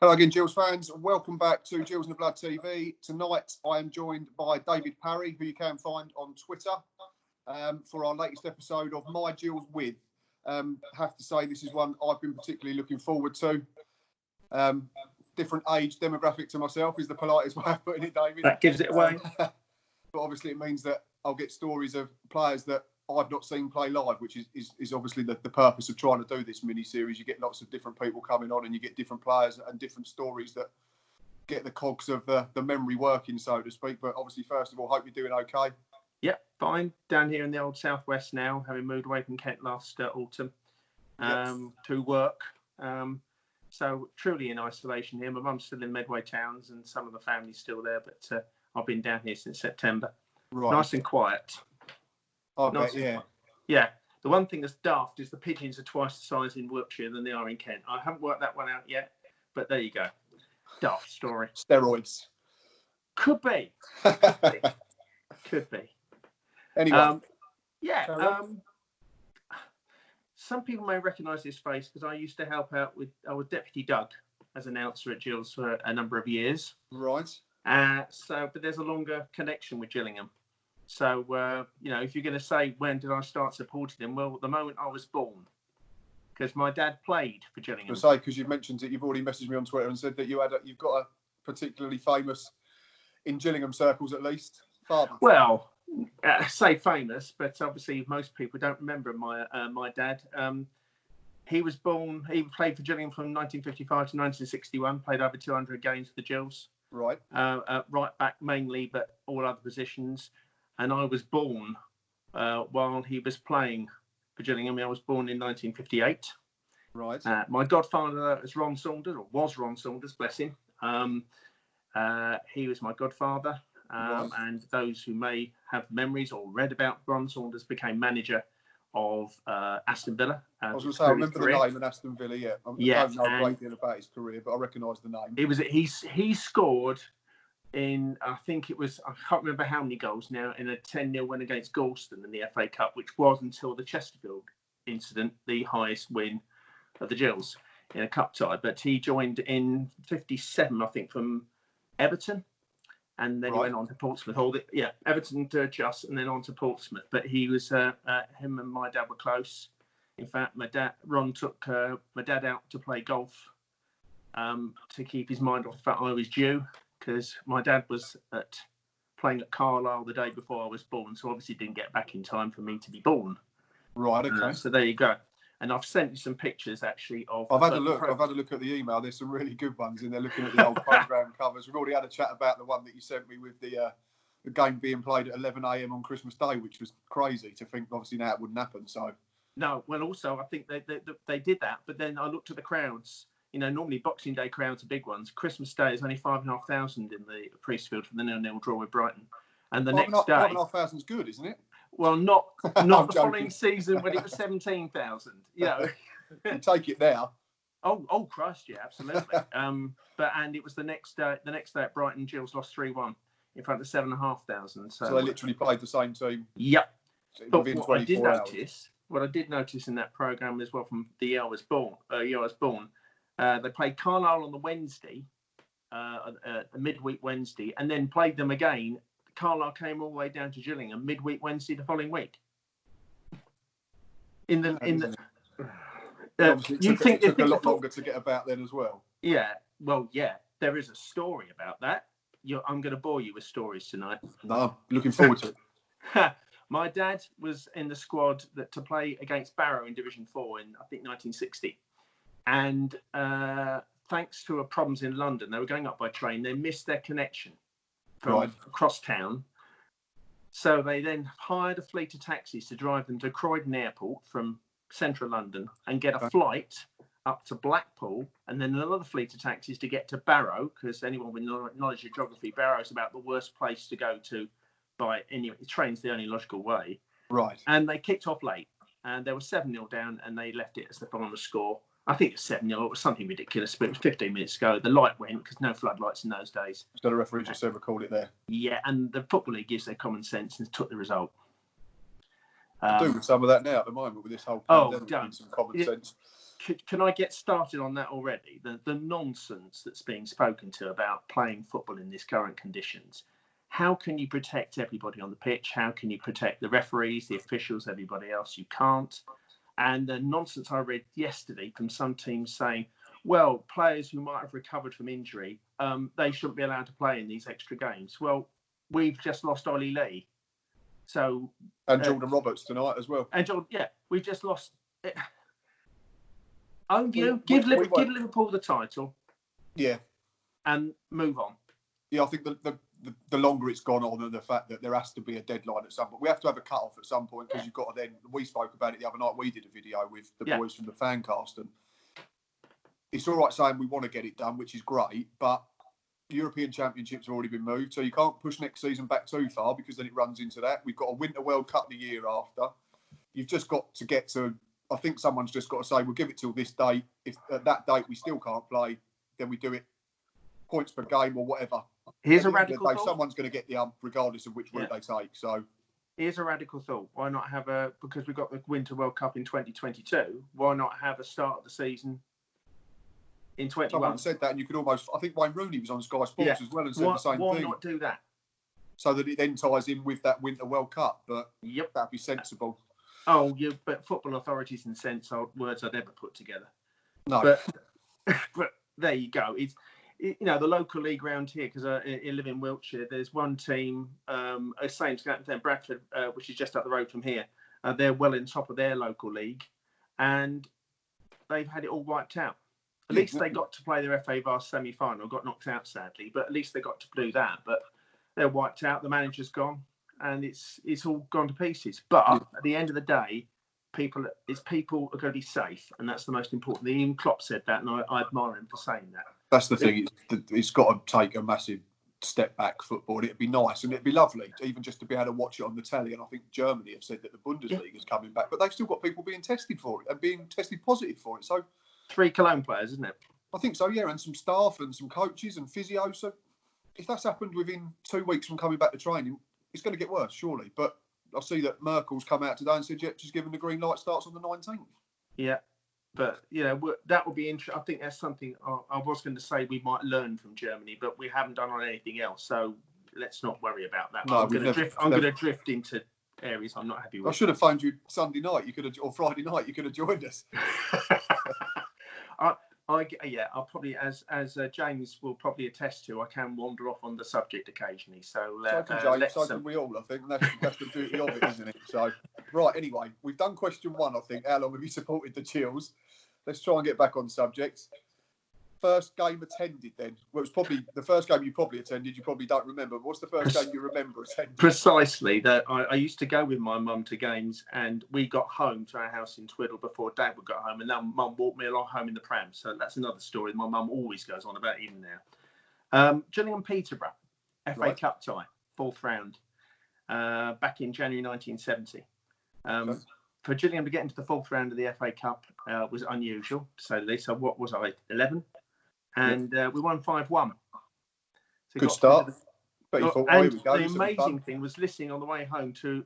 Hello again, Gills fans. Welcome back to Gills in the Blood TV. Tonight, I am joined by David Parry, who you can find on Twitter, for our latest episode of My Gills With. Have to say, this is one I've been particularly looking forward to. Different age demographic to myself is the politest way of putting it, David. That gives it away. But obviously, it means that I'll get stories of players that I've not seen play live, which is obviously the purpose of trying to do this mini-series. You get lots of different people coming on and you get different players and different stories that get the cogs of the memory working, so to speak. But obviously, first of all, hope you're doing okay. Yep, fine. Down here in the old southwest now, having moved away from Kent last autumn to work. So truly in isolation here. My mum's still in Medway Towns and some of the family's still there, but I've been down here since September. Right. Nice and quiet. Yeah. The one thing that's daft is the pigeons are twice the size in Wiltshire than they are in Kent. I haven't worked that one out yet, but there you go. Daft story. Steroids. Could be. Could be. Anyway. Some people may recognise this face because I used to help out I was Deputy Doug as announcer at Gills for a number of years. Right. But there's a longer connection with Gillingham. So, if you're going to say, when did I start supporting them? Well, the moment I was born, because my dad played for Gillingham. I say, because you mentioned it, you've already messaged me on Twitter and said that you've got a particularly famous, in Gillingham circles at least, father. Well, say famous, but obviously most people don't remember my dad. He was born, he played for Gillingham from 1955 to 1961, played over 200 games for the Gills. Right. Right back mainly, but all other positions. And I was born while he was playing for Gillingham. I was born in 1958. Right. My godfather was Ron Saunders, bless him. He was my godfather. Right. And those who may have memories or read about Ron Saunders became manager of Aston Villa. I was going to say, I remember the name of Aston Villa, yeah. I don't know a great deal about his career, but I recognise the name. He scored in, I think it was, I can't remember how many goals now, in a 10-0 win against Galston in the FA Cup, which was, until the Chesterfield incident, the highest win of the Gills in a cup tie. But he joined in 57, I think, from Everton. And then he went on to Portsmouth. Everton to Just, and then on to Portsmouth. But he was, him and my dad were close. In fact, Ron took my dad out to play golf to keep his mind off the fact I was due, because my dad was playing at Carlisle the day before I was born, so obviously didn't get back in time for me to be born. Right, okay. So there you go. And I've sent you some pictures, actually, of... I've had a look at the email. There's some really good ones in there, looking at the old programme covers. We've already had a chat about the one that you sent me with the game being played at 11 a.m. on Christmas Day, which was crazy to think, obviously, now it wouldn't happen, so... No, well, also, I think they did that, but then I looked at the crowds. Normally Boxing Day crowds are big ones. Christmas Day is only 5,500 in the Priestfield for the 0-0 draw with Brighton. And the next day... 5,500 is good, isn't it? Well, not the following season when it was 17,000. You take it now. Oh, Christ, yeah, absolutely. And it was the next day at Brighton, Gills lost 3-1 in front of 7,500. So they literally played the same team. Yep. But within 24 hours. What I did notice in that programme as well, from the year I was born, they played Carlisle on the Wednesday, midweek Wednesday, and then played them again. Carlisle came all the way down to Gillingham midweek Wednesday the following week. You think it took a lot longer to get about then as well? Yeah. Well, yeah. There is a story about that. I'm going to bore you with stories tonight. No, looking forward to it. My dad was in the squad to play against Barrow in Division 4 in, I think, 1960. And thanks to problems in London, they were going up by train. They missed their connection from across town. So they then hired a fleet of taxis to drive them to Croydon Airport from central London and get a flight up to Blackpool, and then another fleet of taxis to get to Barrow, because anyone with knowledge of geography, Barrow is about the worst place to go to by any train's the only logical way. Right. And they kicked off late, and they were 7-0 down, and they left it as the final score. I think it was 7-0. It was something ridiculous, but it was 15 minutes ago. The light went because no floodlights in those days. So the referee just recalled it there. Yeah, and the Football League gives their common sense and took the result. Do with some of that now at the moment with this whole pandemic, some common sense. can I get started on that already? The nonsense that's being spoken to about playing football in these current conditions. How can you protect everybody on the pitch? How can you protect the referees, the officials, everybody else? You can't. And the nonsense I read yesterday from some teams saying, well, players who might have recovered from injury, they shouldn't be allowed to play in these extra games. Well, we've just lost Ollie Lee. So and Jordan Roberts tonight as well. And Jordan, yeah, we've just lost. Own view, give Liverpool the title. Yeah. And move on. Yeah, I think the longer it's gone on, and the fact that there has to be a deadline at some point. We have to have a cut-off at some point, because you've got to then... We spoke about it the other night. We did a video with the boys from the Fancast, and it's all right saying we want to get it done, which is great, but European Championships have already been moved, so you can't push next season back too far, because then it runs into that. We've got a Winter World Cup the year after. You've just got to get to... I think someone's just got to say, we'll give it till this date. If at that date we still can't play, then we do it points per game or whatever. Here's a radical thought. Someone's going to get the regardless of which route they take. So here's a radical thought. Why not have because we've got the Winter World Cup in 2022, why not have a start of the season in 21? Someone said that, and you could almost... I think Wayne Rooney was on Sky Sports as well and said the same thing. Why not do that? So that it then ties in with that Winter World Cup. But that'd be sensible. Oh, but football authorities and sense are words I'd never put together. No. But there you go. It's... the local league round here, because I live in Wiltshire, there's one team, same to Bradford, which is just up the road from here. They're well in top of their local league, and they've had it all wiped out. At least they got to play their FA Vase semi-final, got knocked out sadly, but at least they got to do that. But they're wiped out, the manager's gone, and it's all gone to pieces. But at the end of the day, people are going to be safe, and that's the most important thing. Ian Klopp said that, and I admire him for saying that. That's the thing. It's got to take a massive step back, football. It'd be nice, and it'd be lovely, even just to be able to watch it on the telly. And I think Germany have said that the Bundesliga is coming back, but they've still got people being tested for it and being tested positive for it. So 3 Cologne players, isn't it? I think so, yeah, and some staff and some coaches and physio. So if that's happened within 2 weeks from coming back to training, it's going to get worse, surely. But I see that Merkel's come out today and said, yeah, she's given the green light, starts on the 19th. Yeah. But, that would be interesting. I think that's something I was going to say we might learn from Germany, but we haven't done on anything else. So let's not worry about that. No, I'm going to drift into areas I'm not happy with. I should have phoned you Sunday night. Or Friday night. You could have joined us. I'll probably, as James will probably attest to, I can wander off on the subject occasionally. So can we all, I think. That's the beauty of it, isn't it? So, right, anyway, we've done question 1, I think. How long have you supported the Gills? Let's try and get back on subject. First game attended then? Well, it was probably the first game you probably attended. You probably don't remember. But what's the first game you remember attending? Precisely. That I used to go with my mum to games, and we got home to our house in Twiddle before Dad would get home, and then Mum walked me along home in the pram. So that's another story my mum always goes on about even now. Gillingham Peterborough, FA Cup tie, 4th round, back in January 1970. For Gillingham to get into the 4th round of the FA Cup was unusual, to say the least. So what was I, 11? And we won 5-1. So good start. And the amazing thing was listening on the way home to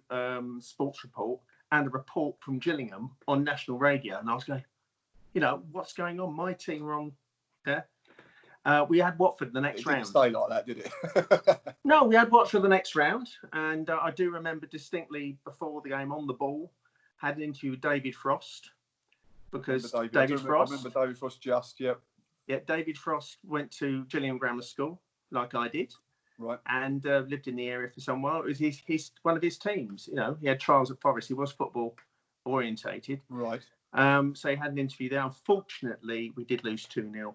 Sports Report and a report from Gillingham on national radio. And I was going, what's going on? My team were on there. We had Watford the next round. It didn't stay like that, did it? No, we had Watford the next round. And I do remember distinctly before the game on the ball, had an interview with David Frost. Because I remember David Frost Yeah, David Frost went to Gillingham Grammar School, like I did. Right. And lived in the area for some while. It was his one of his teams. He had trials at Forest. He was football orientated. Right. So he had an interview there. Unfortunately, we did lose 2-0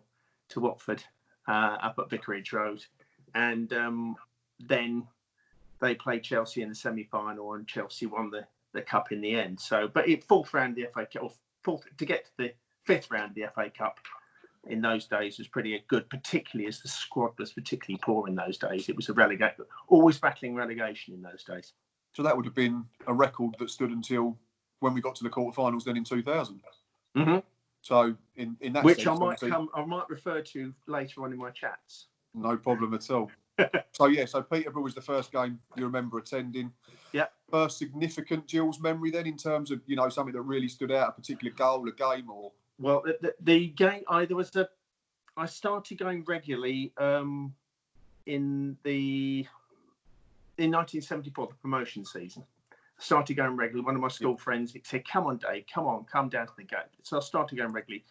to Watford up at Vicarage Road. And then they played Chelsea in the semi-final, and Chelsea won the cup in the end. So, but 4th round of the FA Cup, or to get to the 5th round of the FA Cup in those days was pretty good, particularly as the squad was particularly poor in those days. It was always battling relegation in those days. So that would have been a record that stood until when we got to the quarterfinals then in 2000. Mm-hmm. So in that which sense, I might refer to later on in my chats. No problem at all. So Peterborough was the first game you remember attending. Yeah. First significant Gills memory then, in terms of something that really stood out, a particular goal, a game, or Well, the game, I started going regularly in 1974, the promotion season. I started going regularly. One of my school friends said, "Come on, Dave, come down to the game." So I started going regularly.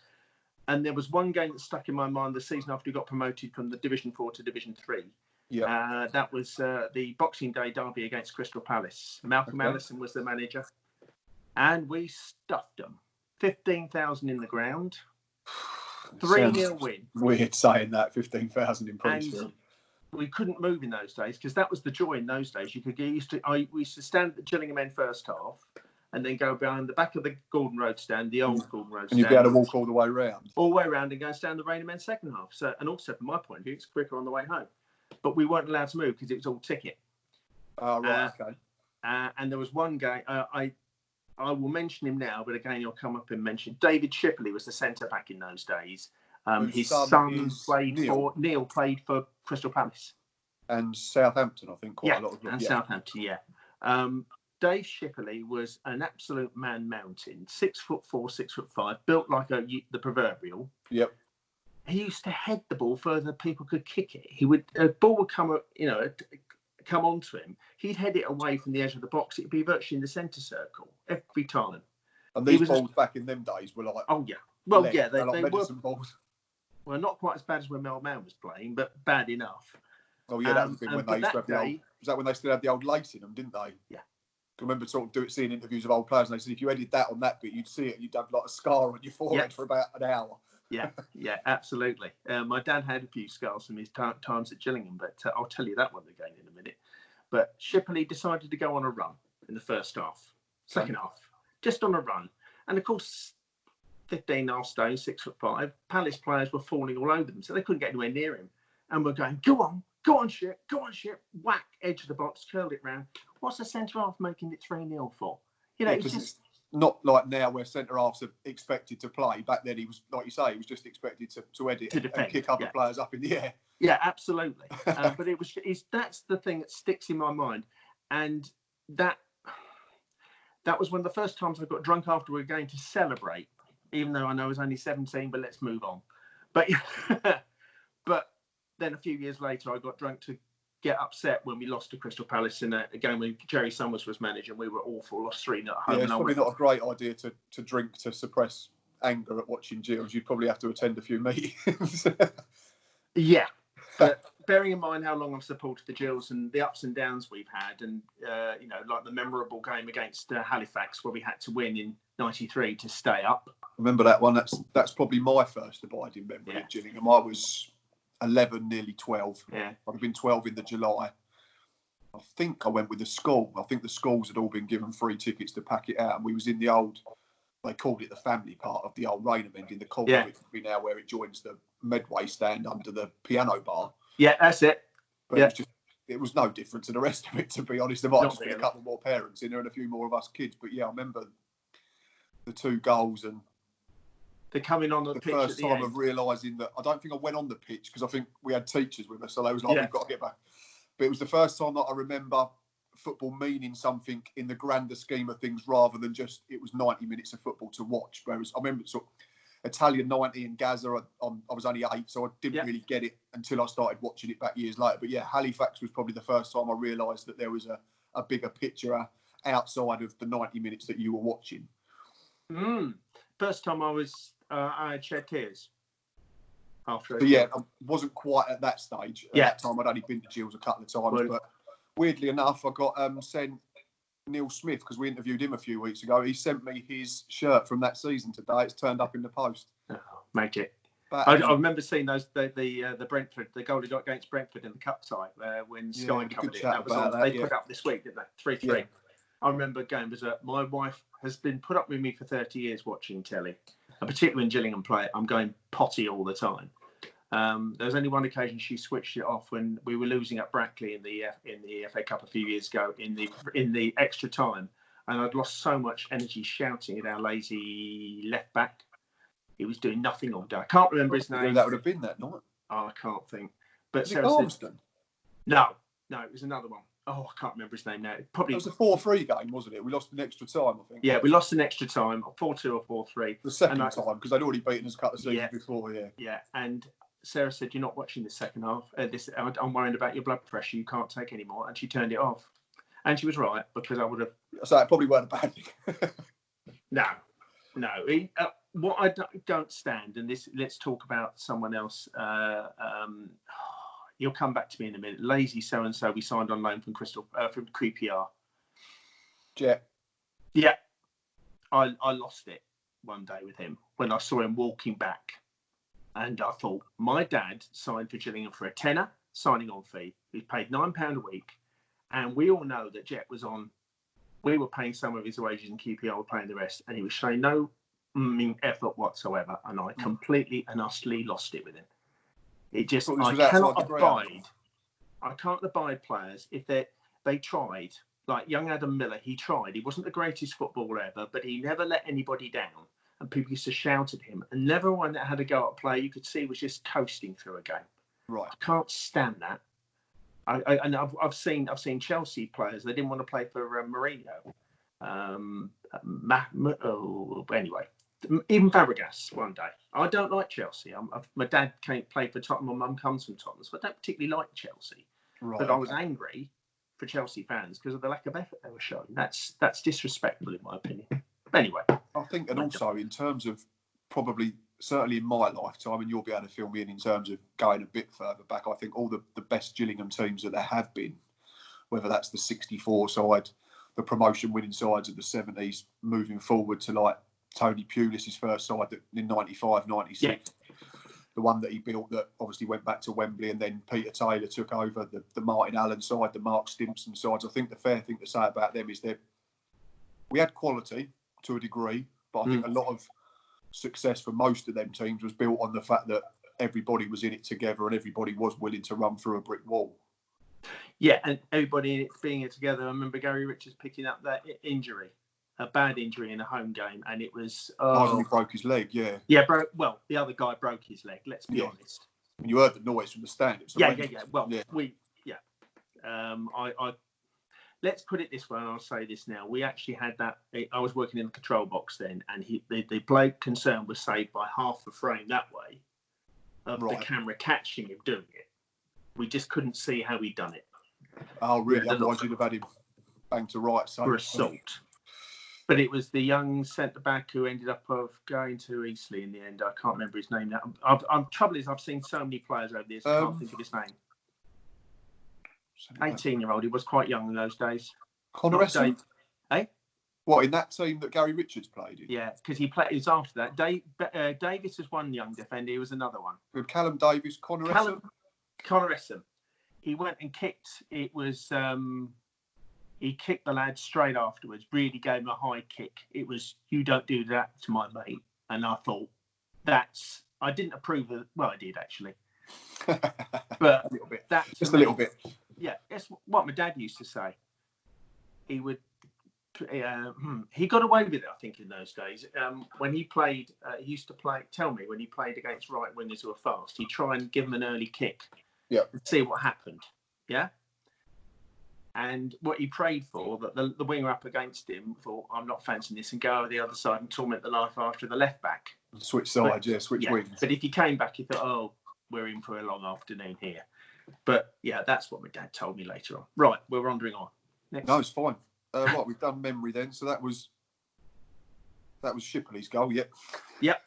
And there was one game that stuck in my mind the season after we got promoted from the Division 4 to Division 3. Yeah. That was the Boxing Day derby against Crystal Palace. Malcolm Allison was the manager. And we stuffed them. 15,000 in the ground. 3-0 win. Weird saying that, 15,000 in Priestfield. We couldn't move in those days because that was the joy in those days. We used to stand at the Gillingham end first half and then go behind the back of the Gordon Road stand, the old Gordon Road stand. And you'd be able to walk all the way around. All the way around and go and stand the Rainham end second half. So, and also from my point of view, it's quicker on the way home. But we weren't allowed to move because it was all ticket. Oh, right, okay. And there was one game, I will mention him now, but again, he'll come up and mention. David Shipley was the centre back in those days. His son played Neil played for Crystal Palace. And Southampton, I think, quite a lot of them. And Southampton, yeah. Dave Shipley was an absolute man mountain, 6'4", 6'5", built like the proverbial. Yep. He used to head the ball further than people could kick it. A ball would come onto him. He'd head it away from the edge of the box. It'd be virtually in the centre circle every time. And these balls back in them days were like, oh yeah, well lead. Yeah, they like were balls. Well, not quite as bad as when Mel Mann was playing, but bad enough. Oh yeah, that was the thing when they used to have the old. Was that when they still had the old lace in them, didn't they? Yeah. I remember seeing interviews of old players, and they said if you edited that on that bit, you'd see it, and you'd have like a scar on your forehead for about an hour. Yeah, absolutely. My dad had a few scars from his times at Gillingham, but I'll tell you that one again in a minute. But Shipley decided to go on a run in the first half, second half, just on a run. And of course, 15.5 stone, 6'5", Palace players were falling all over them, so they couldn't get anywhere near him. And we're going, go on, Ship, whack, edge of the box, curled it round. What's the centre half making it 3-0 for? You know, it's just not like now where centre halves are expected to play. Back then, he was, like you say, he was just expected to edit and kick other players up in the air. Yeah, absolutely. But that's the thing that sticks in my mind, and that was one of the first times I got drunk after we were going to celebrate. Even though I know I was only 17, but let's move on. But then a few years later, I got drunk to get upset when we lost to Crystal Palace in a game when Jerry Summers was manager. And we were awful, lost 3-0 at home. Yeah, it's probably not a great idea to drink to suppress anger at watching Gills. You'd probably have to attend a few meetings. Yeah, but bearing in mind how long I've supported the Gills and the ups and downs we've had, and like the memorable game against Halifax where we had to win in '93 to stay up. Remember that one? That's probably my first abiding memory of Gillingham. I was 11, nearly 12. Yeah. I'd have been 12 in the July. I think I went with the school. I think the schools had all been given free tickets to pack it out, and we was in the old. They called it the family part of the old Rainham end in the corner. Yeah. Which would be now where it joins the Medway stand under the piano bar. Yeah, that's it. But it was no different to the rest of it, to be honest. There might just be a couple more parents in there and a few more of us kids. But yeah, I remember the 2 goals and the coming on the pitch. The first time of realising that I don't think I went on the pitch because I think we had teachers with us, so they was like, we've got to get back. But it was the first time that I remember football meaning something in the grander scheme of things, rather than just it was 90 minutes of football to watch. Whereas I remember sort of Italian 90 and Gaza, I was only 8, so I didn't really get it until I started watching it back years later. But yeah, Halifax was probably the first time I realised that there was a bigger picture outside of the 90 minutes that you were watching. First time I had shed tears. After but yeah, I wasn't quite at that stage. At that time, I'd only been to Gills a couple of times. But weirdly enough, I got sent Neil Smith, because we interviewed him a few weeks ago. He sent me his shirt from that season today. It's turned up in the post. Oh, magic. I remember seeing those the Brentford, the goal he got against Brentford in the cup tie when Sky covered it. That was on. They put up this week, didn't they? 3-3. Yeah. I remember going because my wife has been put up with me for 30 years watching telly, and particularly when Gillingham play, I'm going potty all the time. There was only one occasion she switched it off when we were losing at Brackley in the FA Cup a few years ago in the extra time, and I'd lost so much energy shouting at our lazy left back. He was doing nothing all day. I can't remember his name. That would have been that night. Oh, I can't think. But was it Armstrong? No, it was another one. Oh, I can't remember his name now. It Probably was a 4-3 game, wasn't it? We lost in extra time, I think. Yeah, we lost in extra time, 4-2 or 4-3. The second time, because they'd already beaten us a couple of seasons before, Yeah, and Sarah said, "You're not watching the second half. I'm worried about your blood pressure. You can't take any more." And she turned it off. And she was right, because I would have... So it probably weren't a bad thing. No. What I don't stand, and let's talk about someone else. You'll come back to me in a minute. Lazy so-and-so we signed on loan from from QPR. Yeah. I lost it one day with him when I saw him walking back. And I thought, my dad signed for Gillingham for a tenner signing on fee. He paid £9 a week. And we all know that Jet was on. We were paying some of his wages and QPR were paying the rest. And he was showing no effort whatsoever. And I completely and utterly lost it with him. It just, I can't abide players if they tried. Like young Adam Miller, he tried. He wasn't the greatest footballer ever, but he never let anybody down. And people used to shout at him. And never one that had a go at play you could see was just coasting through a game. Right. I can't stand that. I've seen Chelsea players. They didn't want to play for Mourinho. Anyway, even Fabregas one day. I don't like Chelsea. My dad played for Tottenham. My mum comes from Tottenham, so I don't particularly like Chelsea. Right, but I was angry for Chelsea fans because of the lack of effort they were showing. That's disrespectful in my opinion. But anyway, I think, and also in terms of probably certainly in my lifetime, and you'll be able to fill me in terms of going a bit further back. I think all the best Gillingham teams that there have been, whether that's the '64 side, the promotion winning sides of the '70s, moving forward to like Tony Pulis' first side in '95, '96. The one that he built that obviously went back to Wembley, and then Peter Taylor took over the Martin Allen side, the Mark Stimpson sides. I think the fair thing to say about them is that we had quality to a degree, but I think a lot of success for most of them teams was built on the fact that everybody was in it together and everybody was willing to run through a brick wall. Yeah, and everybody being it together. I remember Gary Richards picking up that injury. A bad injury in a home game, and it was... he broke his leg, yeah. Yeah, well, the other guy broke his leg, let's be honest. And you heard the noise from the stand. Yeah. Well, let's put it this way, and I'll say this now. We actually had that... I was working in the control box then, and the bloke concerned was saved by half the frame that way of the camera catching him doing it. We just couldn't see how he'd done it. Oh, really? Otherwise, you'd have had him banged to rights. For assault. But it was the young centre-back who ended up going to Eastleigh in the end. I can't remember his name now. Trouble is, I've seen so many players over this, I can't think of his name. 18-year-old. He was quite young in those days. Connor Esson? Eh? What, in that team that Gary Richards played in? Yeah, because he was after that. Davis was one young defender. He was another one. With Callum Davis, Connor Esson? Connor Esson. He went and kicked. It was... he kicked the lad straight afterwards, really gave him a high kick. It was, you don't do that to my mate. And I thought, I didn't approve of... Well, I did, actually. But a little bit. Just a little bit. Yeah, that's what my dad used to say. He would... he got away with it, I think, in those days. When he played, he used to tell me, when he played against right wingers who were fast, he'd try and give them an early kick. Yeah. And see what happened. Yeah? And what he prayed for, that the winger up against him thought, I'm not fancying this, and go over the other side and torment the life after the left back. Switch sides, switch wings. But if he came back, he thought, oh, we're in for a long afternoon here. But yeah, that's what my dad told me later on. Right, we're wandering on. Next. No, it's fine. Right, we've done memory then. So that was Shipley's goal, Yep.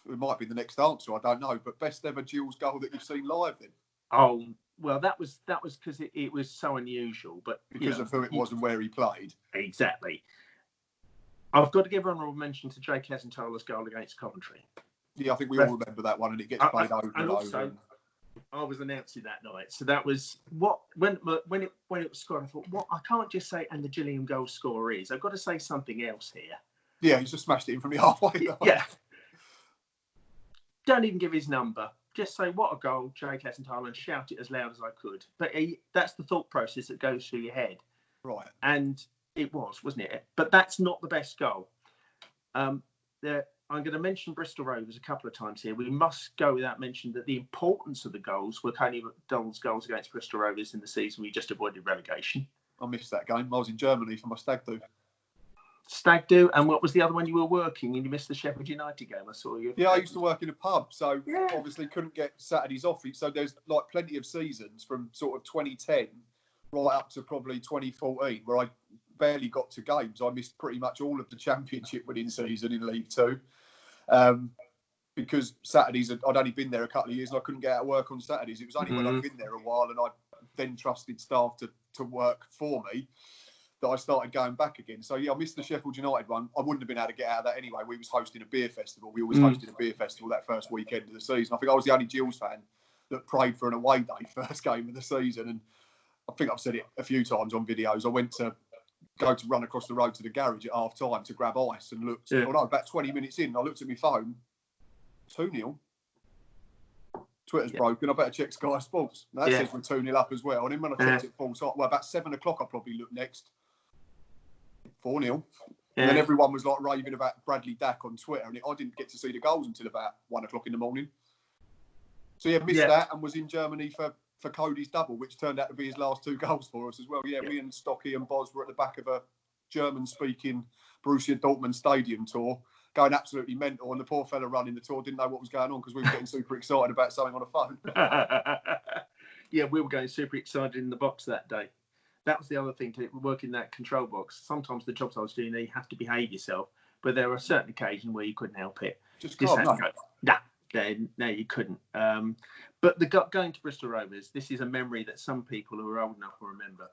It might be the next answer, I don't know. But best ever Gills goal that you've seen live then? Oh, well, that was because it was so unusual, but because of who it was and where he played. Exactly. I've got to give honourable mention to Jake Hessenthaler's goal against Coventry. Yeah, I think we all remember that one, and it gets played over and over. I was announcing that night, so that was when it was scored. I thought, I can't just say and the Gillingham goal scorer is. I've got to say something else here. Yeah, he's just smashed it in from the halfway line. Yeah. Don't even give his number. Just say, what a goal, Jake Hessenthaler, and shout it as loud as I could. But that's the thought process that goes through your head. Right. And it was, wasn't it? But that's not the best goal. I'm going to mention Bristol Rovers a couple of times here. We must go without mentioning that the importance of the goals were Tony McDonald's goals against Bristol Rovers in the season we just avoided relegation. I missed that game. I was in Germany for my stag do. Stag do, and what was the other one you were working and you missed the Sheffield United game? I saw you. Yeah, I used to work in a pub, so obviously couldn't get Saturdays off. So there's like plenty of seasons from sort of 2010 right up to probably 2014 where I barely got to games. I missed pretty much all of the championship winning season in League Two. Because Saturdays, I'd only been there a couple of years and I couldn't get out of work on Saturdays. It was only when I'd been there a while and I then trusted staff to work for me that I started going back again. So, yeah, I missed the Sheffield United one. I wouldn't have been able to get out of that anyway. We was hosting a beer festival. We always hosted a beer festival that first weekend of the season. I think I was the only Gills fan that prayed for an away day first game of the season. And I think I've said it a few times on videos. I went to go to run across the road to the garage at half time to grab ice and looked, about 20 minutes in, I looked at my phone, 2-0. Twitter's broken. I better check Sky Sports. That says we're 2-0 up as well. And then when I checked it full time, about 7 o'clock, I probably looked next. 4-0. And then everyone was like raving about Bradley Dack on Twitter. And I didn't get to see the goals until about 1 o'clock in the morning. So, missed that and was in Germany for Cody's double, which turned out to be his last 2 goals for us as well. Me and Stocky and Boz were at the back of a German-speaking Borussia Dortmund stadium tour, going absolutely mental, and the poor fella running the tour didn't know what was going on because we were getting super excited about something on a phone. We were going super excited in the box that day. That was the other thing, to work in that control box. Sometimes the jobs I was doing, you have to behave yourself, but there were certain occasions where you couldn't help it. Just can't, no, you couldn't. But going to Bristol Rovers, this is a memory that some people who are old enough will remember.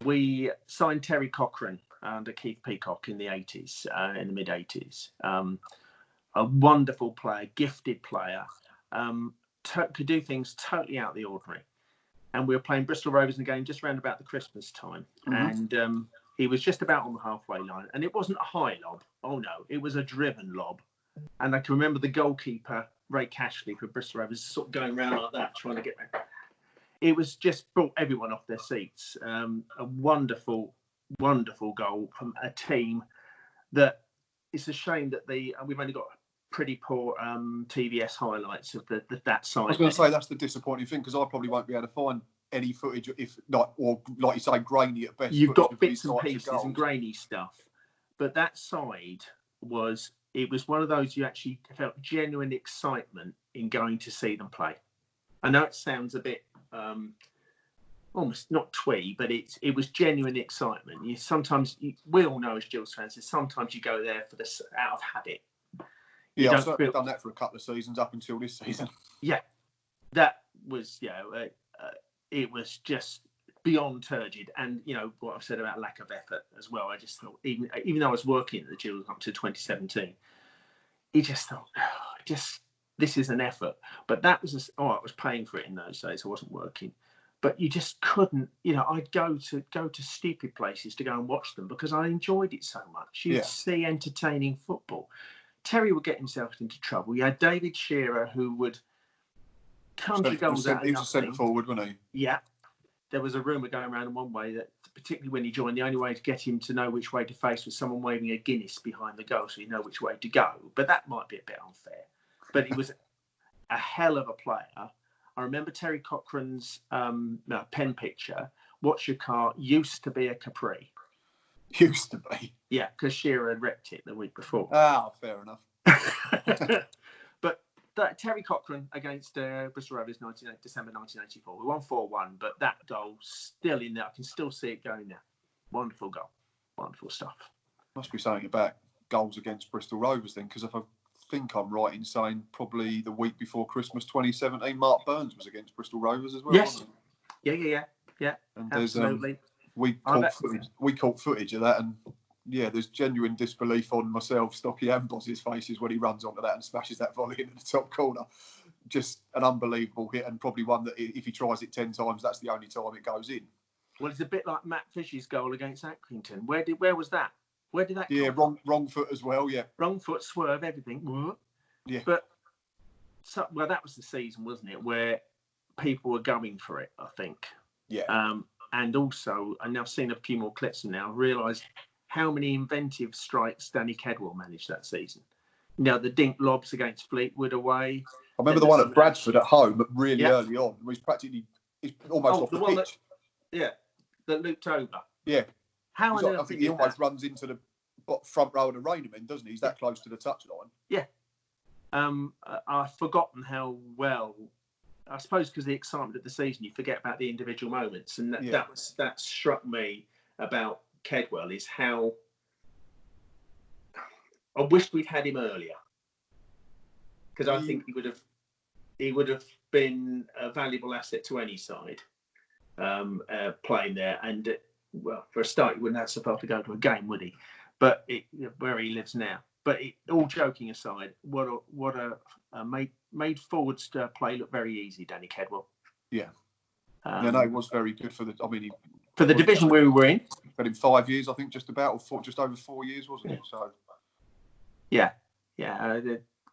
We signed Terry Cochrane under Keith Peacock in the 80s, in the mid-80s. A wonderful player, gifted player, could do things totally out of the ordinary. And we were playing Bristol Rovers in a game just around about the Christmas time. And he was just about on the halfway line. And it wasn't a high lob. Oh, no. It was a driven lob. And I can remember the goalkeeper, Ray Cashley for Bristol Rovers, sort of going around like that, trying to get back. It was just brought everyone off their seats. A wonderful, wonderful goal from a team that it's a shame that we've only got pretty poor TVS highlights of that side. I was going to say that's the disappointing thing because I probably won't be able to find any footage, if not, or like you say, grainy at best. You've got bits and pieces and grainy stuff, but that side was one of those you actually felt genuine excitement in going to see them play. I know it sounds a bit almost not twee, but it was genuine excitement. We all know as Gills fans, sometimes you go there for out of habit. Yeah, I've certainly done that for a couple of seasons up until this season. Yeah, that was it was just beyond turgid, and what I've said about lack of effort as well. I just thought, even though I was working at the Gills up to 2017, you just thought, this is an effort. But that was I was paying for it in those days. I wasn't working, but you just couldn't. I'd go to stupid places to go and watch them because I enjoyed it so much. You'd see entertaining football. Terry would get himself into trouble. You had David Shearer who would conjure goals out of nothing. He was a centre forward, wasn't he? Yeah. There was a rumour going around in one way that, particularly when he joined, the only way to get him to know which way to face was someone waving a Guinness behind the goal so you know which way to go. But that might be a bit unfair. But he was a hell of a player. I remember Terry Cochrane's pen picture, "What's your car?" used to be a Capri. Used to be. Yeah, because Shearer had wrecked it the week before. Ah, fair enough. But Terry Cochrane against Bristol Rovers, December 1984. We won 4-1, but that goal still in there. I can still see it going there. Wonderful goal. Wonderful stuff. Must be something about goals against Bristol Rovers then, because if I think I'm right in saying probably the week before Christmas 2017, Mark Burns was against Bristol Rovers as well. Yes. Yeah. And absolutely. We caught footage of that, and there's genuine disbelief on myself, Stocky and Boz's faces when he runs onto that and smashes that volley into the top corner. Just an unbelievable hit, and probably one that if he tries it 10 times, that's the only time it goes in. Well, it's a bit like Matt Fisher's goal against Accrington. Where was that? Where did that come? Yeah, wrong foot as well. Yeah, wrong foot, swerve, everything. Yeah, but that was the season, wasn't it, where people were going for it? I think. Yeah. And also, and I've seen a few more clips and now realised how many inventive strikes Danny Kedwell managed that season. the dink lobs against Fleetwood away. I remember the one at Bradford at home really early on. He's almost off the pitch. That looped over. Yeah. How on earth I think he almost runs into the front row of the Rainham, doesn't he? He's that close to the touchline. Yeah. I've forgotten how well. I suppose because the excitement of the season, you forget about the individual moments, and that struck me about Kedwell is how I wished we'd had him earlier, because I think he would have been a valuable asset to any side playing there. And well, for a start, he wouldn't have so far to go to a game, would he? But where he lives now. But all joking aside, what a made forwards play look very easy, Danny Kedwell. Yeah. It was very good for the. I mean, for the division we were in. But in 5 years, I think just over 4 years, wasn't it? So. Yeah.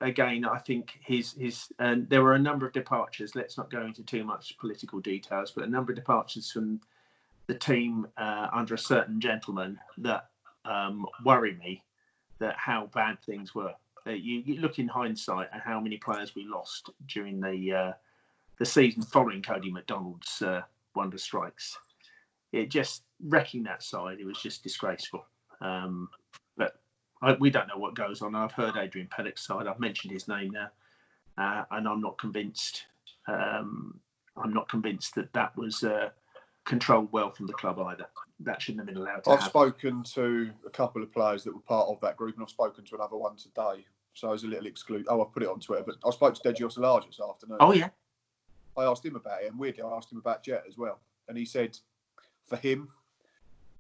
Again, I think his there were a number of departures. Let's not go into too much political details, but a number of departures from the team under a certain gentleman that worry me. That how bad things were. You look in hindsight at how many players we lost during the season following Cody McDonald's wonder strikes. It just wrecking that side. It was just disgraceful. But we don't know what goes on. I've heard Adrian Pellick's side. I've mentioned his name now, and I'm not convinced. I'm not convinced that was controlled well from the club either. That shouldn't have been allowed to happen. I've spoken to a couple of players that were part of that group, and I've spoken to another one today. So I was a little excluded. Oh, I've put it on Twitter, but I spoke to Deji Osalage this afternoon. Oh, yeah. I asked him about it, and weirdly, I asked him about Jet as well. And he said, for him,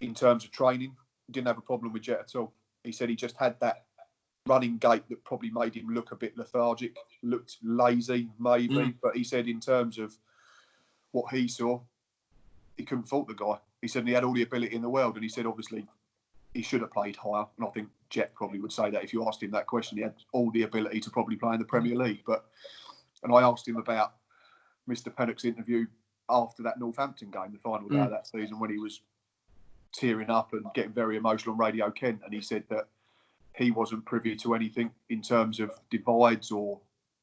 in terms of training, he didn't have a problem with Jet at all. He said he just had that running gait that probably made him look a bit lethargic, looked lazy, maybe. But he said in terms of what he saw, he couldn't fault the guy. He said he had all the ability in the world, and he said obviously he should have played higher. And I think Jet probably would say that if you asked him that question, he had all the ability to probably play in the Premier League. And I asked him about Mr. Pennock's interview after that Northampton game, the final day of that season, when he was tearing up and getting very emotional on Radio Kent, and he said that he wasn't privy to anything in terms of divides or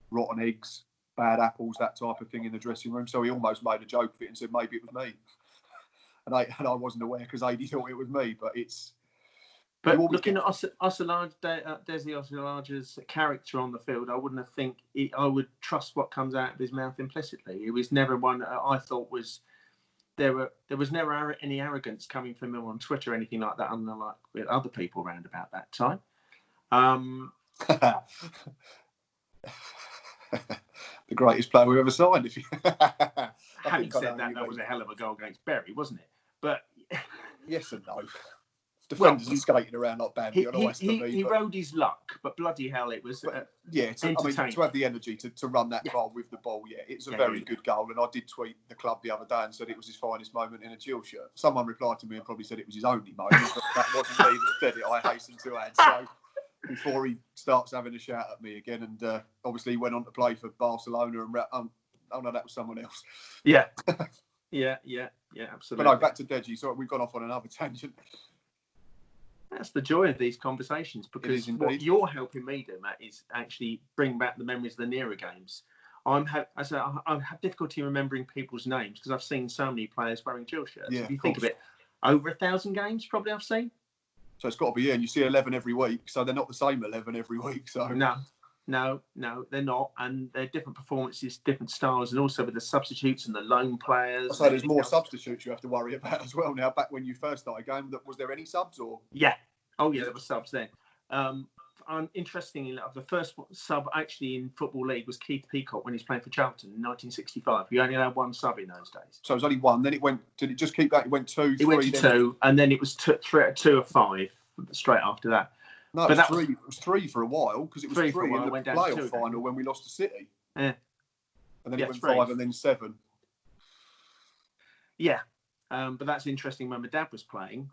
rotten eggs, bad apples, that type of thing in the dressing room. So he almost made a joke of it and said maybe it was me. And I wasn't aware because Adi thought it was me, but it's. But looking at Desi Osalage's character on the field, I wouldn't have I would trust what comes out of his mouth implicitly. It was never one I thought was. There was never any arrogance coming from him on Twitter or anything like that, unlike with other people around about that time. The greatest player we've ever signed. Having said that was a hell of a goal against Parry, wasn't it? But yes and no. Defenders are skating around like Bambi on the West of me. He rode his luck, but bloody hell, it was to have the energy to run that far with the ball, it's a very good goal. And I did tweet the club the other day and said it was his finest moment in a Gills shirt. Someone replied to me and probably said it was his only moment, but that wasn't me that said it, I hasten to add. So before he starts having a shout at me again, and obviously he went on to play for Barcelona and oh no, that was someone else. Yeah, absolutely. But no, back to Deji. Sorry, we've gone off on another tangent. That's the joy of these conversations, because what you're helping me do, Matt, is actually bring back the memories of the nearer games. I have difficulty remembering people's names because I've seen so many players wearing Gills shirts. Yeah, if you think of it, over 1,000 games probably I've seen. So it's got to be, and you see 11 every week, so they're not the same 11 every week. So No, they're not, and they're different performances, different styles, and also with the substitutes and the lone players. So there's more substitutes you have to worry about as well now. Back when you first started going, was there any subs or? Yeah, there were subs then. Interestingly enough, the first sub actually in Football League was Keith Peacock when he was playing for Charlton in 1965. You only had one sub in those days. So it was only one. Then did it just keep that? It went two, it went to two, and then it was two or five straight after that. No, it was three for a while, because it was three in the playoff final when we lost to City. Yeah. And then it went 5 and then 7. Yeah. But that's interesting. When my dad was playing,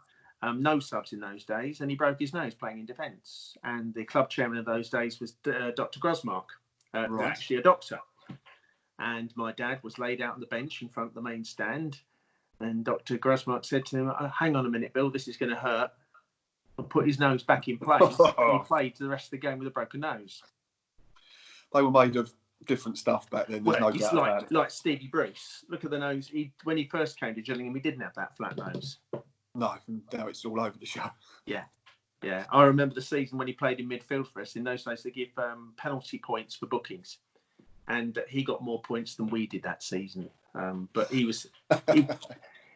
no subs in those days, and he broke his nose playing in defence. And the club chairman of those days was Dr. Grosmark, actually a doctor. And my dad was laid out on the bench in front of the main stand. And Dr. Grosmark said to him, hang on a minute, Bill, this is going to hurt. and put his nose back in place. And he played the rest of the game with a broken nose. They were made of different stuff back then. There's no it's doubt about it. Like Stevie Bruce. Look at the nose. When he first came to Gillingham, he didn't have that flat nose. No, now it's all over the show. Yeah. Yeah, I remember the season when he played in midfield for us. In those days, they give penalty points for bookings, and he got more points than we did that season. But he was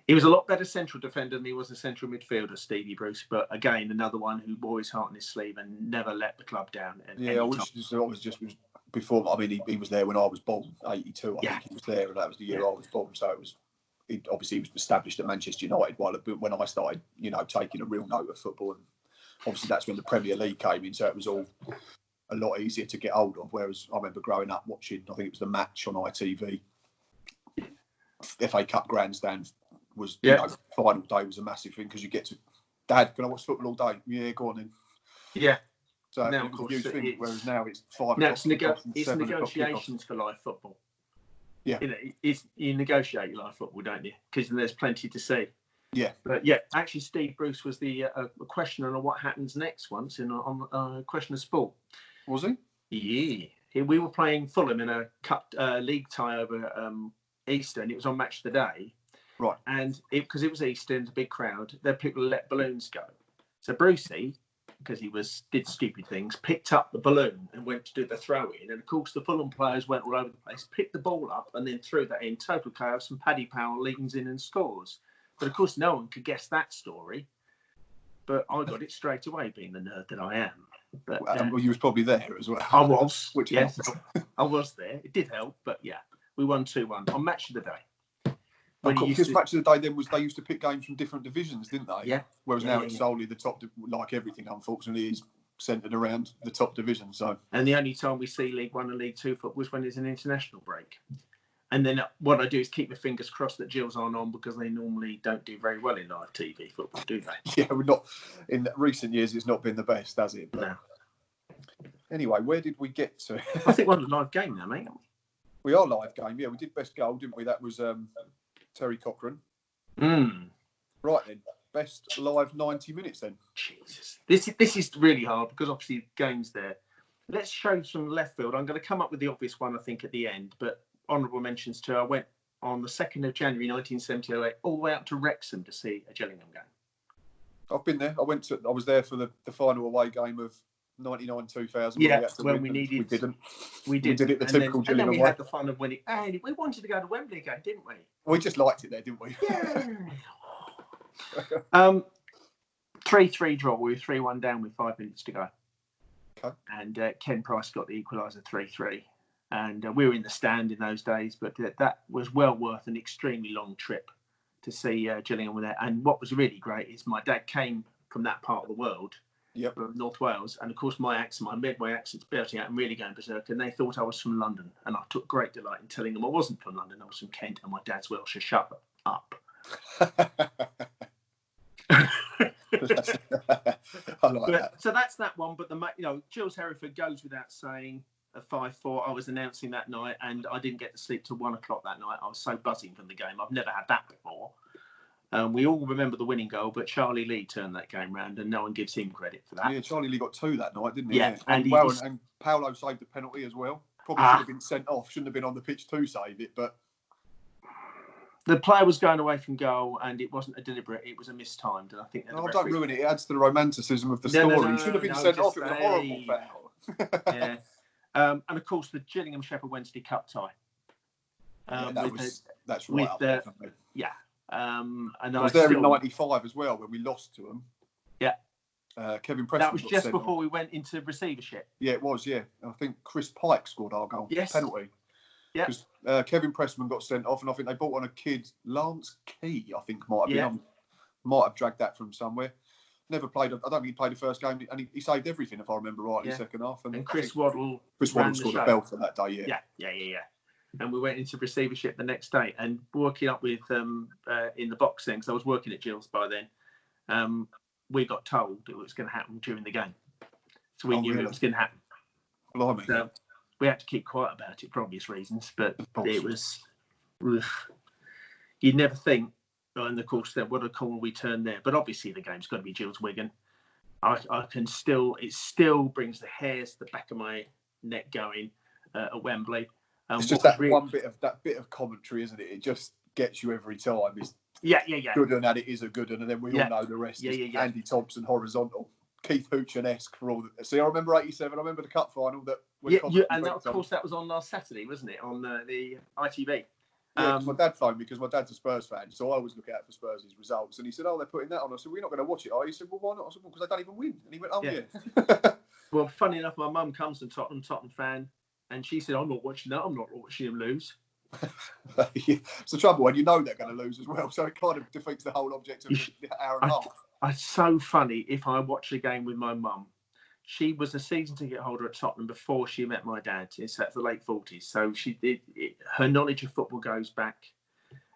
he was a lot better central defender than he was a central midfielder, Stevie Bruce. But again, another one who wore his heart on his sleeve and never let the club down. Yeah, I wish it was just before. I mean, he was there when I was born, 82. I think he was there, and that was the year I was born. So it was. Obviously, he was established at Manchester United when I started, taking a real note of football. And obviously, that's when the Premier League came in, so it was all a lot easier to get hold of. Whereas I remember growing up watching, I think it was the Match on ITV. FA Cup Grandstand was, final day was a massive thing because you get to, Dad, can I watch football all day? Yeah, go on then. Yeah. So now, it was a huge thing, whereas now it's 5 now o'clock. It's negotiations for live football. Yeah. You negotiate your live football, don't you? Because there's plenty to see. Yeah. But yeah, actually, Steve Bruce was the question on what happens next once on Question of Sport. Was he? Yeah. We were playing Fulham in a cup league tie over Easter, and it was on Match of the Day. Right. And because it was Easter and a big crowd, there people let balloons go. So Brucey, because he did stupid things, picked up the balloon and went to do the throw in. And of course, the Fulham players went all over the place, picked the ball up, and then threw that in. Total chaos, and Paddy Powell leans in and scores. But of course, no one could guess that story. But I got it straight away, being the nerd that I am. But you was probably there as well. I was. Yes, I was there. It did help, but yeah, we won 2-1 on Match of the Day. Because Match of the Day then they used to pick games from different divisions, didn't they? Yeah. Whereas now it's solely the top, like everything, unfortunately, is centred around the top division. So. And the only time we see League One and League Two football was when there's an international break. And then what I do is keep my fingers crossed that Gills aren't on, because they normally don't do very well in live TV football, do they? Yeah, we're not. In recent years, it's not been the best, has it? But no. Anyway, where did we get to? I think we're on a live game now, mate. We are live game. Yeah, we did best goal, didn't we? That was Terry Cochran. Right then, best live 90 minutes then. Jesus, this is really hard because obviously the game's there. Let's show some left field. I'm going to come up with the obvious one, I think, at the end, but honourable mentions too. I went on the 2nd of January 1978 all the way up to Wrexham to see a Gillingham game. I've been there. I was there for the final away game of 99-2000. Yeah, when we needed. We did it the typical Gillingham way. And then we had the fun of winning. And we wanted to go to Wembley again, didn't we? We just liked it there, didn't we? Yeah. 3-3 draw. We were 3-1 down with 5 minutes to go. Okay. And Ken Price got the equaliser 3-3. And we were in the stand in those days, but that was well worth an extremely long trip to see Gillingham with that. And what was really great is my dad came from that part of the world, from North Wales, and of course my Medway accent's belting out and really going berserk, and they thought I was from London, and I took great delight in telling them I wasn't from London, I was from Kent, and my dad's Welsh. Shut up. I like that. So that's that one. But Gills Hereford goes without saying. At 5-4, I was announcing that night, and I didn't get to sleep till 1 o'clock that night. I was so buzzing from the game. I've never had that before. We all remember the winning goal, but Charlie Lee turned that game round, and no one gives him credit for that. Yeah, Charlie Lee got 2 that night, didn't he? Yeah. And Paolo saved the penalty as well. Probably should have been sent off. Shouldn't have been on the pitch to save it, but the player was going away from goal, and it wasn't a deliberate. It was a mistimed, and I think. Don't ruin it. It adds to the romanticism of the story. He should have been sent off. It was a horrible foul. Yeah. And of course, the Gillingham Sheffield Wednesday Cup tie. That's right. Yeah. And I was there in '95 as well when we lost to them. Yeah. Kevin Pressman. That was just before we went into receivership. Yeah, it was. Yeah, I think Chris Pike scored our goal. Yes. Penalty. Yeah. Kevin Pressman got sent off, and I think they brought on a kid, Lance Key. I think might have been. Might have dragged that from somewhere. Never played. I don't think he played the first game, and he saved everything, if I remember right, in the second half. And Chris Waddle scored a belter that day. Yeah. And we went into receivership the next day, and working up with in the box then, because I was working at Gills by then. We got told it was going to happen during the game, so we knew it was going to happen. Blimey. So we had to keep quiet about it for obvious reasons, but it was. You'd never think. And of course, what a corner we turned there. But obviously, the game's got to be Gills Wigan. I can still, it still brings the hairs to the back of my neck going at Wembley. It's just that one bit of commentary, isn't it? It just gets you every time. It's yeah. Good one, and it is a good one, and then we all know the rest. Andy Thompson horizontal, Keith Hoochen-esque for all. See, I remember '87. I remember the cup final that. And that, of course, that was on last Saturday, wasn't it? On the ITV. Yeah, my dad phoned me because my dad's a Spurs fan, so I always look out for Spurs' results. And he said, "Oh, they're putting that on." I said, "We're not going to watch it, are you?" He said, "Well, why not?" I said, "Well, because they don't even win." And he went, "Oh, yeah." Well, funny enough, my mum comes from Tottenham fan, and she said, "I'm not watching that. I'm not watching them lose." It's the trouble when you know they're going to lose as well, so it kind of defeats the whole object of the hour and a half. It's so funny if I watch a game with my mum. She was a season ticket holder at Tottenham before she met my dad. It's the late 40s, so her knowledge of football goes back.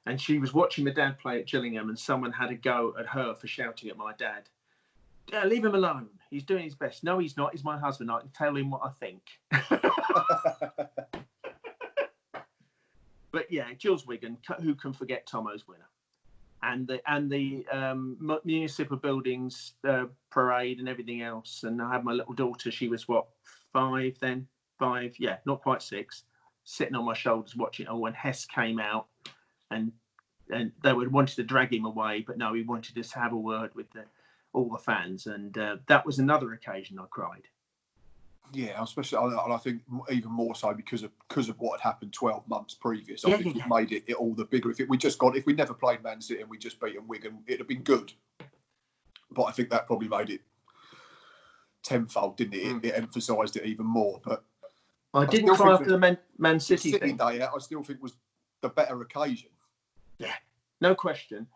And she was watching my dad play at Gillingham, and someone had a go at her for shouting at my dad. "Yeah, leave him alone. He's doing his best." "No, he's not. He's my husband. I can tell him what I think." But yeah, Gills Wigan. Who can forget Tomo's winner? And the municipal buildings parade and everything else. And I had my little daughter. She was what, 5 then? 5, yeah, not quite 6. Sitting on my shoulders watching. Oh, when Hess came out, and they wanted to drag him away, but no, he wanted us to have a word with all the fans, and that was another occasion I cried. Yeah, especially, I think even more so because of what had happened 12 months previous. I think it made it all the bigger. If we never played Man City and we just beaten Wigan, it'd have been good. But I think that probably made it tenfold, didn't it? It emphasised it even more. But I didn't cry after the Man City thing. Day out, I still think was the better occasion. Yeah, no question.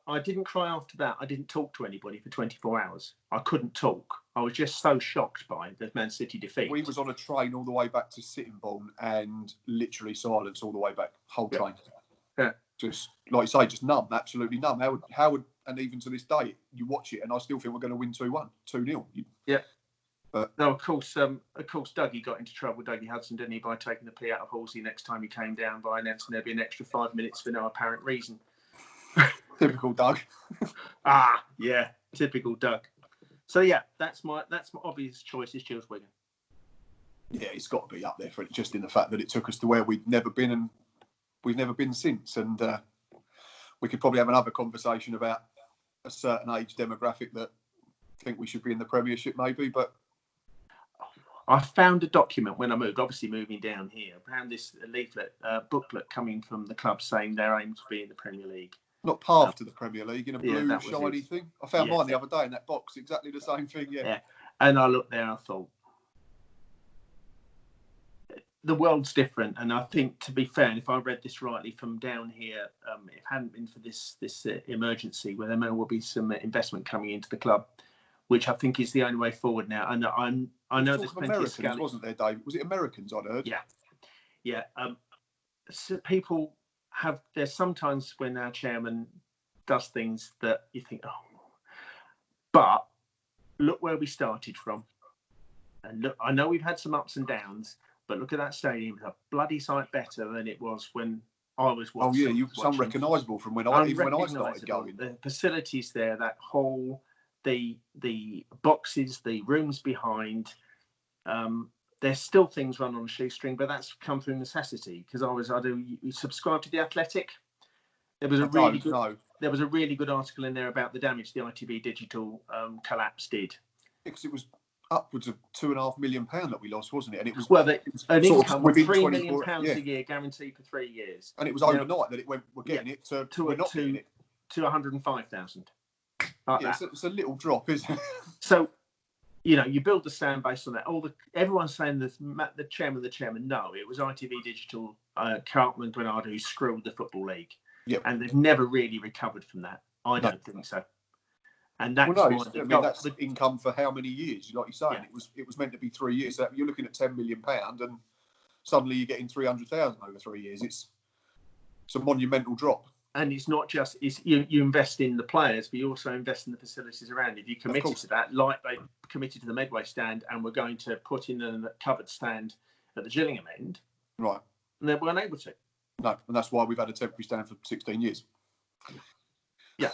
I didn't cry after that. I didn't talk to anybody for 24 hours. I couldn't talk. I was just so shocked by the Man City defeat. We was on a train all the way back to Sittingbourne and literally silence all the way back. Whole train. Yeah. Just, like you say, just numb. Absolutely numb. How would, and even to this day, you watch it and I still think we're going to win 2-1, 2-0. Yeah. But no, of course, Dougie got into trouble, Dougie Hudson, didn't he, by taking the pee out of Halsey next time he came down by announcing there'd be an extra 5 minutes for no apparent reason. Typical Doug. Yeah, typical Doug. So yeah, that's my obvious choice is Gills Wigan. Yeah, it's got to be up there for it, just in the fact that it took us to where we'd never been, and we've never been since. And we could probably have another conversation about a certain age demographic that think we should be in the Premiership, maybe. But I found a document when I moved, obviously moving down here. I found this booklet coming from the club saying their aim to be in the Premier League. Not path to the Premier League in a blue shiny thing. I found mine the other day in that box, exactly the same thing. Yeah. And I looked there and I thought, the world's different. And I think, to be fair, and if I read this rightly from down here, if it hadn't been for this emergency, where there may well be some investment coming into the club, which I think is the only way forward now. And I know there's plenty Americans, of scandals. Wasn't there, Dave? Was it Americans? I'd heard. Yeah. So people have. There's sometimes when our chairman does things that you think, oh, but look where we started from, and look. I know we've had some ups and downs, but look at that stadium. It's a bloody sight better than it was when I was watching. Oh yeah, some recognisable from when I started going. The facilities there, that hall. The boxes, the rooms behind, there's still things run on a shoestring, but that's come through necessity because you subscribe to The Athletic. There was a really good article in there about the damage the ITV digital collapse did. Because it was upwards of £2.5 million that we lost, wasn't it? And it was an income of £3 million a year guaranteed for 3 years. And it was overnight that it went. We're getting it to we're not getting it to 105,000. It's a little drop, isn't it? So, you build the stand based on that. Everyone's saying the chairman. No, it was ITV Digital, Carlton and Granada who screwed the Football League. Yep. And they've never really recovered from that. I don't think so. And that's that's income for how many years? Like you're saying, it was meant to be 3 years. So you're looking at £10 million, and suddenly you're getting 300,000 over 3 years. It's a monumental drop. And it's not just you invest in the players, but you also invest in the facilities around. If you committed to that, like they committed to the Medway stand, and we're going to put in a covered stand at the Gillingham end, right? And they weren't able to. No, and that's why we've had a temporary stand for 16 years. Yeah,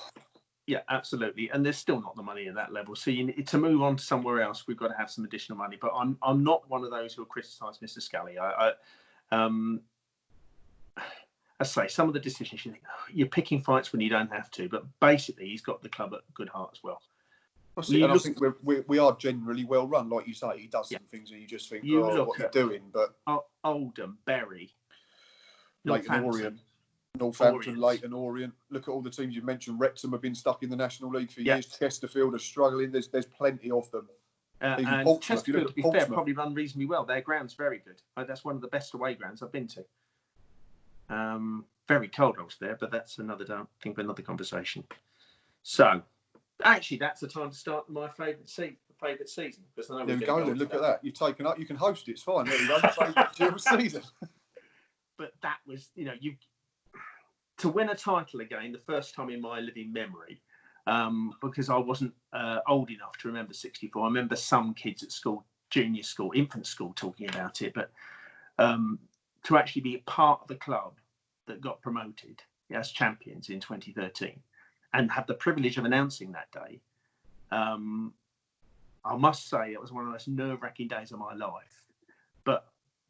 Yeah, absolutely. And there's still not the money at that level. So to move on to somewhere else, we've got to have some additional money. But I'm not one of those who will criticise Mr. Scully. I say some of the decisions you think you're picking fights when you don't have to, but basically he's got the club at good heart as well. And I think we are generally well run, like you say. He does some things and you just think, what are you doing? But Oldham, Bury, Northampton, Leighton Orient. Look at all the teams you've mentioned. Wrexham have been stuck in the National League for years. Chesterfield are struggling. There's plenty of them. And Chesterfield, to be fair, probably run reasonably well. Their ground's very good. That's one of the best away grounds I've been to. Very cold I was there, but that's another conversation. So, actually, that's the time to start my favourite season. Because there we go. Look at that. You've taken up. You can host it. It's fine. There you go. Favourite season. But that was, to win a title again, the first time in my living memory, because I wasn't old enough to remember 64. I remember some kids at school, junior school, infant school, talking about it. But to actually be a part of the club that got promoted as champions in 2013 and have the privilege of announcing that day, I must say it was one of the most nerve-wracking days of my life. But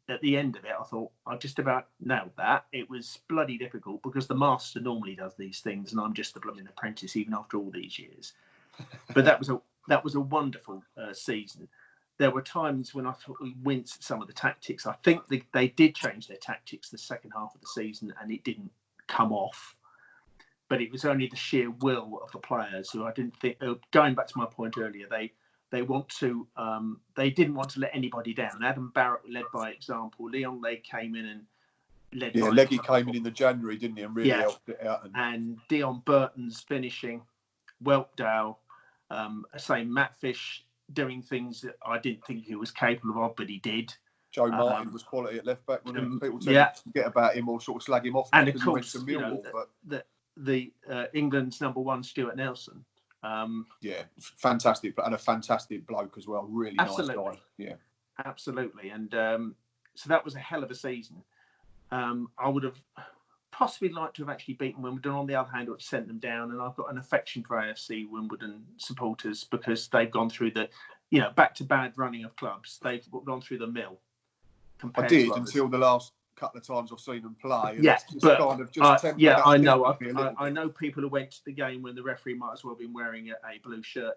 at the end of it, I thought I just about nailed that. It was bloody difficult because the master normally does these things and I'm just the blooming apprentice even after all these years. But that was a wonderful season. There were times when I thought we winced at some of the tactics. I think they did change their tactics the second half of the season and it didn't come off. But it was only the sheer will of the players who I didn't think, going back to my point earlier, they didn't want to let anybody down. Adam Barrett led by example. Leon Legge came in and led by Legge came in the January, didn't he, and really helped it out. And Dion Burton's finishing, Whelpdale, Matt Fish doing things that I didn't think he was capable of, but he did. Joe Martin was quality at left back. People tend to forget about him or sort of slag him off. And of course, the England's number one, Stuart Nelson. Fantastic, and a fantastic bloke as well. Really nice guy. Yeah, absolutely. And so that was a hell of a season. I would have possibly liked to have actually beaten Wimbledon. On the other hand, it would have sent them down. And I've got an affection for AFC Wimbledon supporters because they've gone through the, back to bad running of clubs. They've gone through the mill. I did until the last couple of times I've seen them play. I know. I know people who went to the game when the referee might as well have been wearing a blue shirt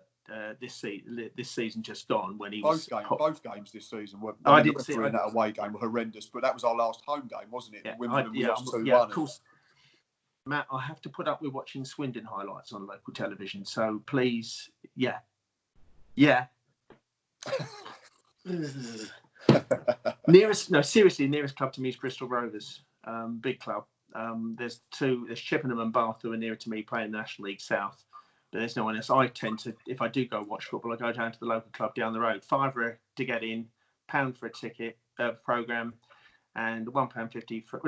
this season just gone when he both games this season were. I didn't see that away game were horrendous, but that was our last home game, wasn't it? Yeah, Wimbledon lost 2-1. Of course. Matt, I have to put up with watching Swindon highlights on local television, so please, nearest club to me is Bristol Rovers, big club. There's Chippenham and Bath who are nearer to me playing the National League South, but there's no one else. I tend to, if I do go watch football, I go down to the local club down the road. £5 to get in, £1 for a ticket programme, and £1.50 for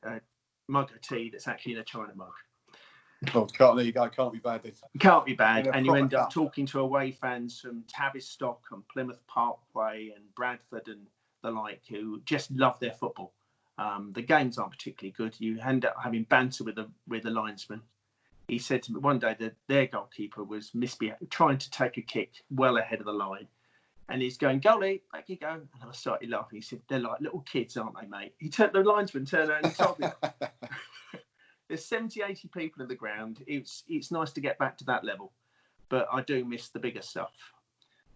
a mug of tea that's actually in a China mug. Oh, there you go. Can't be bad. Can't be bad. And you end up talking to away fans from Tavistock and Plymouth Parkway and Bradford and the like who just love their football. The games aren't particularly good. You end up having banter with the linesman. He said to me one day that their goalkeeper was trying to take a kick well ahead of the line. And he's going, goalie, back you go. And I started laughing. He said, they're like little kids, aren't they, mate? The linesman turned around and told me. There's 70, 80 people in the ground. It's nice to get back to that level. But I do miss the bigger stuff.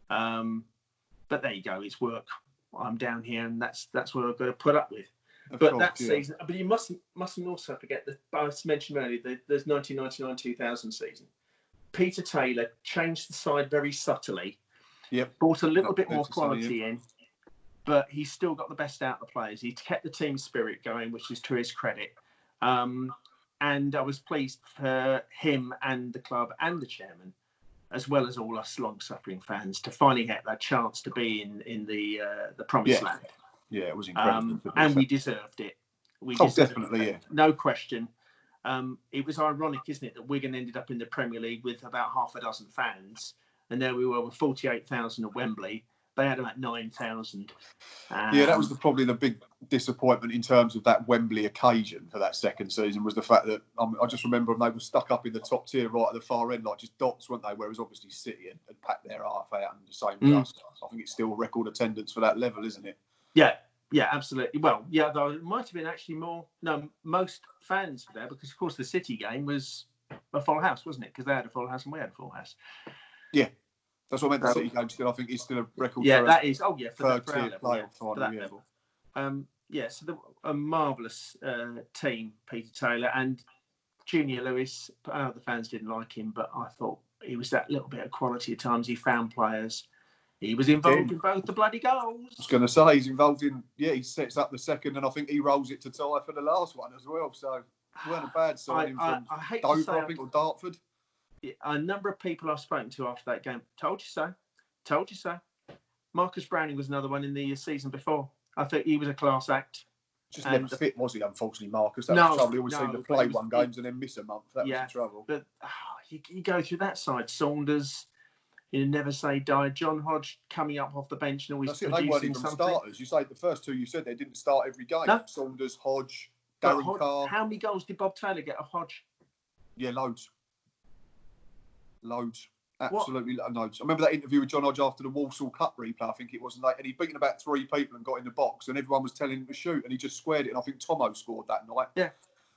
But there you go. It's work. I'm down here, and that's what I've got to put up with. Season. But you mustn't also forget that I mentioned earlier there's 1999-2000 season. Peter Taylor changed the side very subtly. Yep. Brought a little bit more quality in, but he's still got the best out of the players. He kept the team spirit going, which is to his credit. And I was pleased for him and the club and the chairman, as well as all us long-suffering fans, to finally get that chance to be in the promised land. Yeah, it was incredible. And we deserved it. Definitely, yeah. No question. It was ironic, isn't it, that Wigan ended up in the Premier League with about half a dozen fans, and there we were with 48,000 at Wembley, They had about 9,000. Yeah, that was probably the big disappointment in terms of that Wembley occasion for that second season, was the fact that I just remember they were stuck up in the top tier right at the far end, like just dots, weren't they? Whereas obviously City had packed their half out, and the same as us. I think it's still record attendance for that level, isn't it? Yeah, absolutely. Well, yeah, though it might have been actually more. No, most fans were there because, of course, the City game was a full house, wasn't it? Because they had a full house and we had a full house. Yeah. That's what I meant. The City game still, I think, is still a record. Yeah, for that is. Oh, yeah, for third that tier level, playoff for final. that level. So a marvellous team, Peter Taylor and Junior Lewis. The fans didn't like him, but I thought he was that little bit of quality at times. He found players. He was involved in both the bloody goals. I was going to say he's involved in. Yeah, he sets up the second, and I think he rolls it to tie for the last one as well. So it weren't a bad signing from Dover, I think, or Dartford. A number of people I've spoken to after that game, told you so. Told you so. Marcus Browning was another one in the season before. I think he was a class act. Just never fit, was he, unfortunately, Marcus? That was the trouble. He always seemed to play games and then miss a month. That was the trouble. But you go through that side. Saunders, you never say die. John Hodge coming up off the bench and always producing something. They weren't even starters. You say the first two you said they didn't start every game. No. Saunders, Hodge, Darren Carr. How many goals did Bob Taylor get off Hodge? Yeah, loads. Absolutely loads. I remember that interview with John Hodge after the Walsall Cup replay, I think it was, and he'd beaten about 3 people and got in the box, and everyone was telling him to shoot, and he just squared it. And I think Tomo scored that night. Yeah.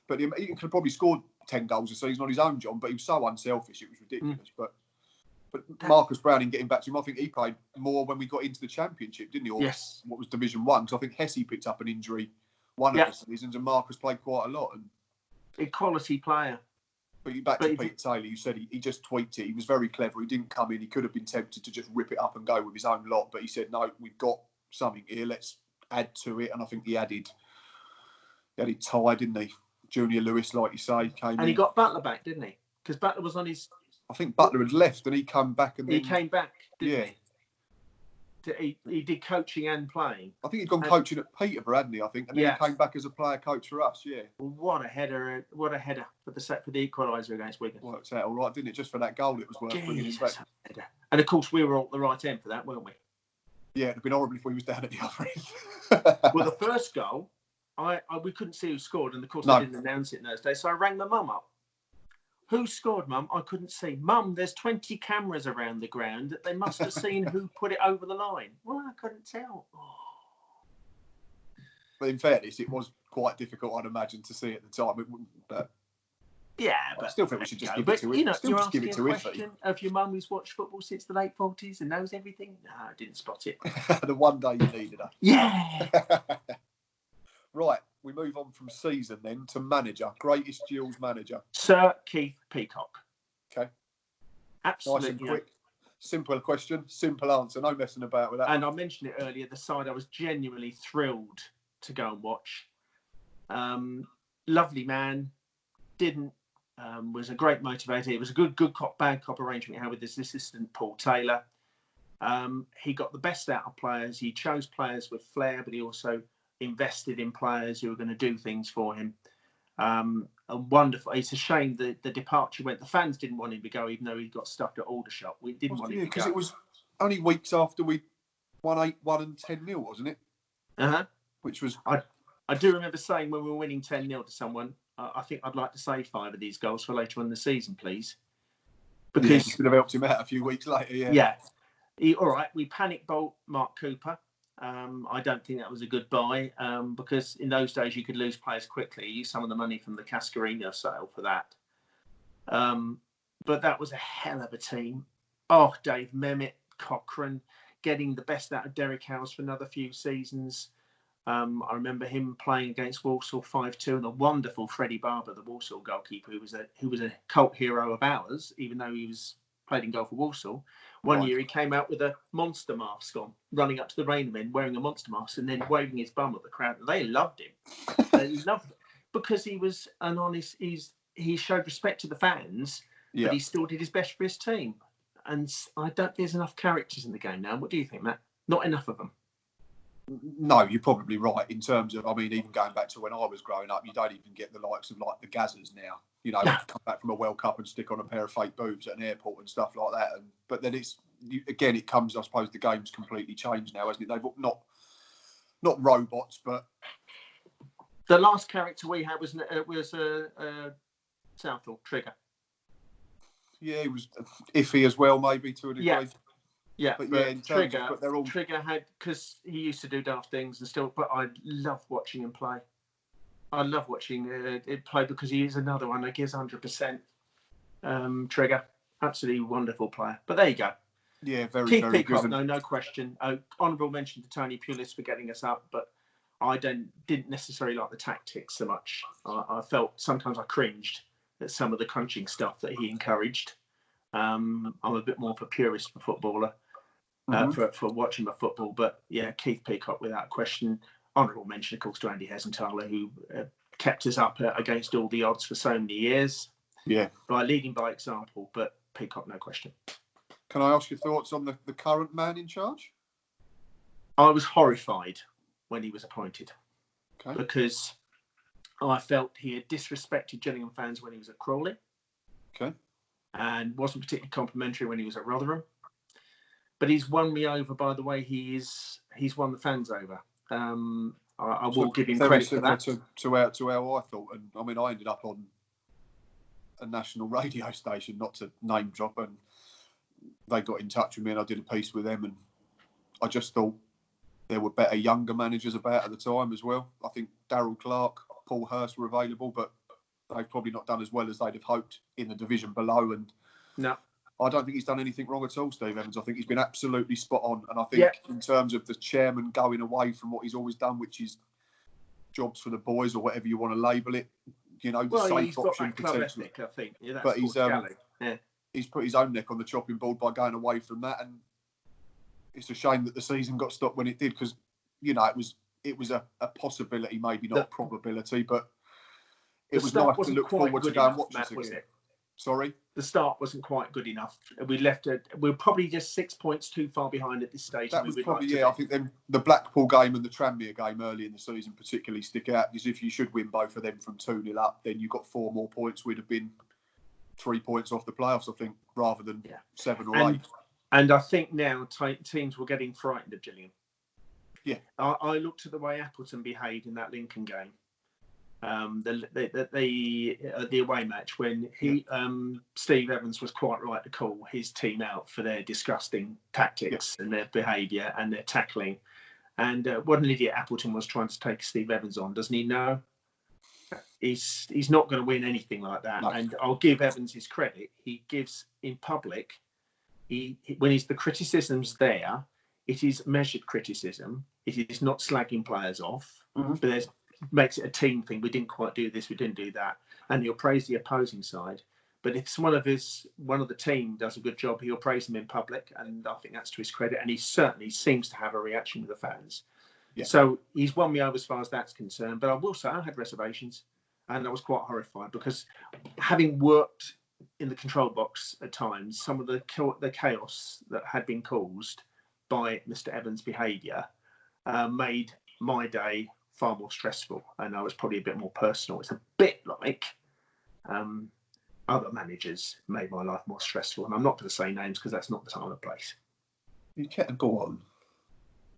But he could have probably scored 10 goals a season on his own, John, but he was so unselfish, it was ridiculous. But Marcus Browning, getting back to him, I think he played more when we got into the Championship, didn't he? Or what was Division 1? Because I think Hesse picked up an injury one of the seasons, and Marcus played quite a lot. And a quality player. But back to Peter Taylor, you said he just tweaked it. He was very clever. He didn't come in. He could have been tempted to just rip it up and go with his own lot. But he said, no, we've got something here. Let's add to it. And I think he added Ty, didn't he? Junior Lewis, like you say, came in. And he got Butler back, didn't he? Because Butler was on his... I think Butler had left and he came back. And he came back, didn't he? He did coaching and playing. I think he'd gone coaching at Peterborough, hadn't he? I think, and then he came back as a player coach for us. Yeah. What a header! What a header for the equaliser against Wigan. Worked out all right, didn't it? Just for that goal, it was worth bringing it back. And of course, we were all at the right end for that, weren't we? Yeah, it'd have been horrible if we was down at the other end. Well, the first goal, we couldn't see who scored, and of course, I didn't announce it in those days. So I rang my mum up. Who scored, Mum? I couldn't see. Mum, there's 20 cameras around the ground. They must have seen who put it over the line. Well, I couldn't tell. Oh. But in fairness, it was quite difficult, I'd imagine, to see at the time. But I still think we should just give it to him. You're asking a question of your mum who's watched football since the late 40s and knows everything? No, I didn't spot it. The one day you needed her. Yeah. Right. We move on from season then to manager. Greatest Gills manager. Sir Keith Peacock. Okay. Absolutely. Nice and quick. Simple question, simple answer. No messing about with that. And I mentioned it earlier, the side I was genuinely thrilled to go and watch. Lovely man. Was a great motivator. It was a good cop, bad cop arrangement he had with his assistant, Paul Taylor. He got the best out of players. He chose players with flair, but he also invested in players who were going to do things for him. And wonderful. It's a shame that the departure went. The fans didn't want him to go, even though he got stuck at Aldershot. We didn't want him to go. Because it was only weeks after we won 8-1 and 10-0, wasn't it? Which was... I do remember saying when we were winning 10-0 to someone, I think I'd like to save 5 of these goals for later on in the season, please. Because you could have helped him out a few weeks later, All right, we panic bolt Mark Cooper. I don't think that was a good buy because in those days you could lose players quickly. Use some of the money from the Cascarino sale for that. But that was a hell of a team. Oh, Dave Memmott, Cochrane, getting the best out of Derek Howes for another few seasons. I remember him playing against Walsall 5-2, and the wonderful Freddie Barber, the Walsall goalkeeper, who was a cult hero of ours, even though he was played in goal for Walsall. One year he came out with a monster mask on, running up to the Rainmen wearing a monster mask and then waving his bum at the crowd. They loved him. They loved him because he was an honest. He showed respect to the fans, but he still did his best for his team. And I don't think there's enough characters in the game now. What do you think, Matt? Not enough of them. No, you're probably right in terms of, I mean, even going back to when I was growing up, you don't even get the likes of like the Gazzers now. You know, come back from a World Cup and stick on a pair of fake boobs at an airport and stuff like that. But then again, it comes, I suppose, the game's completely changed now, hasn't it? They've not robots, but the last character we had was Southall Trigger. Yeah, he was iffy as well, maybe to a degree. Yeah, but yeah, in Trigger, terms of, they're all... Trigger had, because he used to do daft things and still, but I love watching him play. I love watching it play because he is another one that gives 100%. Trigger, absolutely wonderful player. But there you go. Yeah, very, Keith very Peacock, good. no question. Honourable mention to Tony Pulis for getting us up, but I didn't necessarily like the tactics so much. I felt sometimes I cringed at some of the crunching stuff that he encouraged. I'm a bit more of a purist for footballer, for watching my football. But yeah, Keith Peacock, without question. Honourable mention, of course, to Andy Hesenthaler, who kept us up against all the odds for so many years. Yeah. By leading by example, but Peacock, no question. Can I ask your thoughts on the current man in charge? I was horrified when he was appointed. Okay. Because I felt he had disrespected Gillingham fans when he was at Crawley. Okay. And wasn't particularly complimentary when he was at Rotherham. But he's won me over by the way he's won the fans over. I will give him credit for that. To how I thought. And I mean, I ended up on a national radio station, not to name drop, and they got in touch with me and I did a piece with them, and I just thought there were better younger managers about at the time as well. I think Darryl Clark, Paul Hurst were available, but they've probably not done as well as they'd have hoped in the division below. And no, I don't think he's done anything wrong at all, Steve Evans. I think he's been absolutely spot on. And I think in terms of the chairman going away from what he's always done, which is jobs for the boys or whatever you want to label it, you know, the safe option potentially. Ethic, I think. Yeah, but he's put his own neck on the chopping board by going away from that, and it's a shame that the season got stopped when it did, because you know it was a possibility, maybe not a probability, but it was nice to look forward to go and watch this again. Sorry, the start wasn't quite good enough. We left it. We're probably just 6 points too far behind at this stage. That was probably I think then the Blackpool game and the Tranmere game early in the season particularly stick out, because if you should win both of them from 2-0 up, then you got 4 more points. We'd have been 3 points off the playoffs, I think, rather than 7 or 8. And I think now teams were getting frightened of Gillingham. Yeah, I looked at the way Appleton behaved in that Lincoln game. The away match when Steve Evans was quite right to call his team out for their disgusting tactics and their behaviour and their tackling. And what an idiot Appleton was trying to take Steve Evans on, doesn't he know? He's not going to win anything like that. No. And I'll give Evans his credit. He gives in public, when the criticism's there, it is measured criticism. It is not slagging players off, but makes it a team thing. We didn't quite do this, we didn't do that. And he'll praise the opposing side. But if one of the team does a good job, he'll praise them in public. And I think that's to his credit. And he certainly seems to have a reaction with the fans. Yeah. So he's won me over as far as that's concerned. But I will say I had reservations. And I was quite horrified because having worked in the control box at times, some of the chaos that had been caused by Mr. Evans' behaviour made my day far more stressful, and I was probably a bit more personal. It's a bit like other managers made my life more stressful, and I'm not going to say names because that's not the time or place. You can't go on.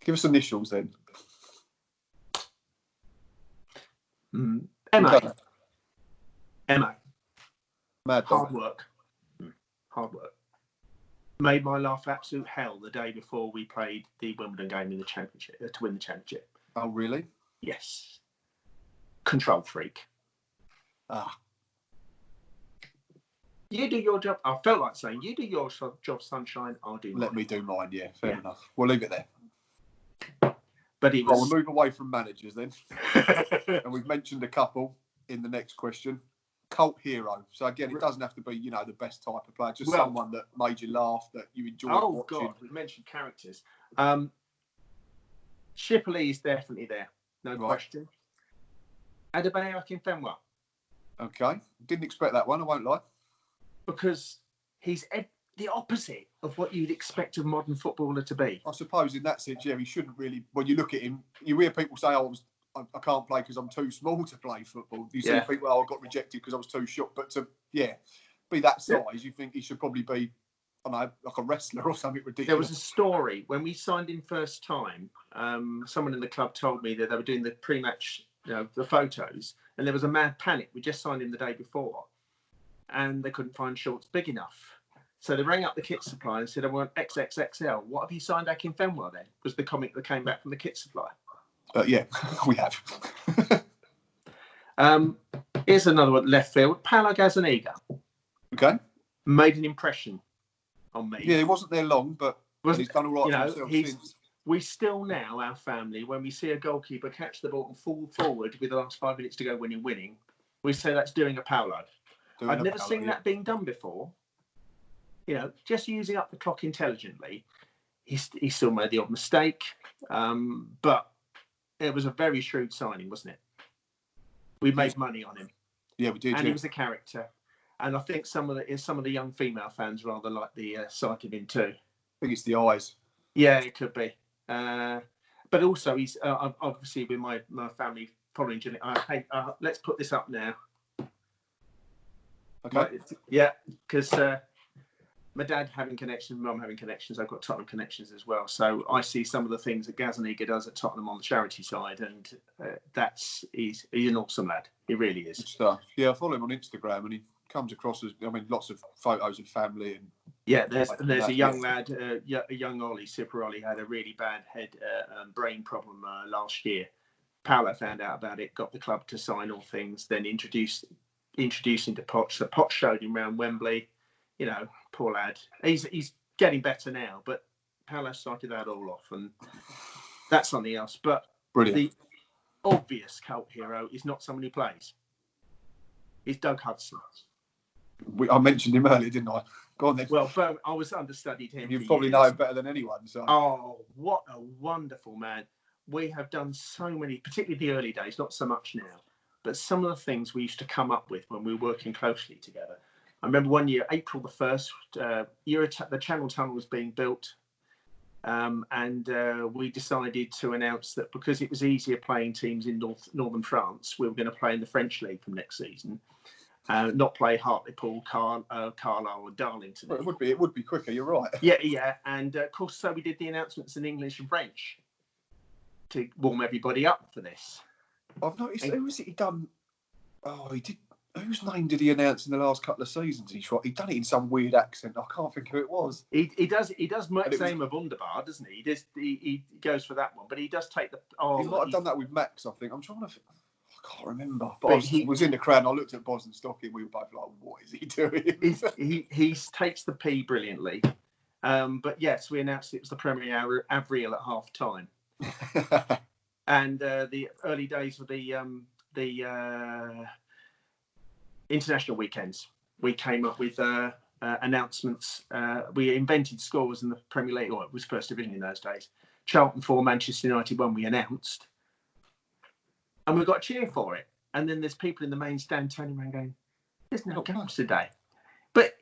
Give us initials then. MA. Mad hard work. Hard work. Made my life absolute hell the day before we played the Wimbledon game in the championship to win the championship. Oh, really? Yes. Control freak. You do your job. I felt like saying, you do your job, sunshine. I'll do mine. Let me do mine. Yeah, fair enough. We'll leave it there. But he was. We'll move away from managers then. And we've mentioned a couple in the next question. Cult hero. So again, it doesn't have to be, the best type of player. Just someone that made you laugh, that you enjoyed watching. Oh God, we mentioned characters. Shipley is definitely there. No question. Adebayo Akinfenwa. Okay. Didn't expect that one, I won't lie. Because he's the opposite of what you'd expect a modern footballer to be. I suppose in that sense, he shouldn't really... When you look at him, you hear people say, I can't play because I'm too small to play football. You see people, I got rejected because I was too short. But to, be that size, you think he should probably be don't know, like a wrestler or something ridiculous. There was a story when we signed him first time. Someone in the club told me that they were doing the pre-match, the photos, and there was a mad panic. We just signed him the day before, and they couldn't find shorts big enough. So they rang up the kit supply and said, "I want XXXL. What have you signed Akin Fenwell then?" Was the comment that came back from the kit supply. Yeah, we have. Here's another one, left field. Paolo Gazzaniga. Okay. Made an impression on me. Yeah, he wasn't there long, but he's done all right for himself since. We still now, our family, when we see a goalkeeper catch the ball and fall forward with the last 5 minutes to go when you're winning, we say that's doing a Paolo. I've never seen that being done before. Just using up the clock intelligently. He still made the odd mistake, but it was a very shrewd signing, wasn't it? We made money on him. Yeah, we did. And he was a character. And I think some of the young female fans rather like the sight of him too. I think it's the eyes. Yeah, it could be. But also, he's obviously with my family following Gillingham. Let's put this up now. Okay. Yeah, because my dad having connections, mum having connections, I've got Tottenham connections as well. So I see some of the things that Gazzaniga does at Tottenham on the charity side, and he's an awesome lad. He really is. Good stuff. Yeah, I follow him on Instagram, and he comes across as, lots of photos of family and. Yeah, there's a young lad, a young Ollie Ciparoli had a really bad head brain problem last year. Paolo found out about it, got the club to sign all things, then introduced him to Poch. So Poch showed him around Wembley. Poor lad. He's getting better now, but Paolo started that all off, and that's something else. But brilliant. The obvious cult hero is not someone who plays. It's Doug Hudson. I mentioned him earlier, didn't I? Go on then. Well, I was understudied him. You probably know him better than anyone. So. Oh, what a wonderful man. We have done so many, particularly the early days, not so much now, but some of the things we used to come up with when we were working closely together. I remember one year, April the 1st, the Channel Tunnel was being built. And we decided to announce that because it was easier playing teams in northern France, we were going to play in the French League from next season. Not play Hartlepool, Carlisle or Darlington. Well, it would be quicker. You're right. Yeah, and of course, so we did the announcements in English and French to warm everybody up for this. I've noticed. Who was it he done? Oh, he did. Whose name did he announce in the last couple of seasons? He'd done it in some weird accent. I can't think who it was. He does Max Aimer Wunderbar, doesn't he? He goes for that one, but he does take the. Oh, he might have done that with Max. I think. I'm trying to. I can't remember, but I was in the crowd and I looked at Boston Stocking. We were both like, "What is he doing?" he takes the P brilliantly, but yes, we announced it was the Premier Avril at half time, and the early days of the international weekends. We came up with announcements. We invented scores in the Premier League, or it was First Division in those days. Charlton 4, Manchester United 1. We announced. And we got a cheer for it. And then there's people in the main stand turning around going, "There's no games today." But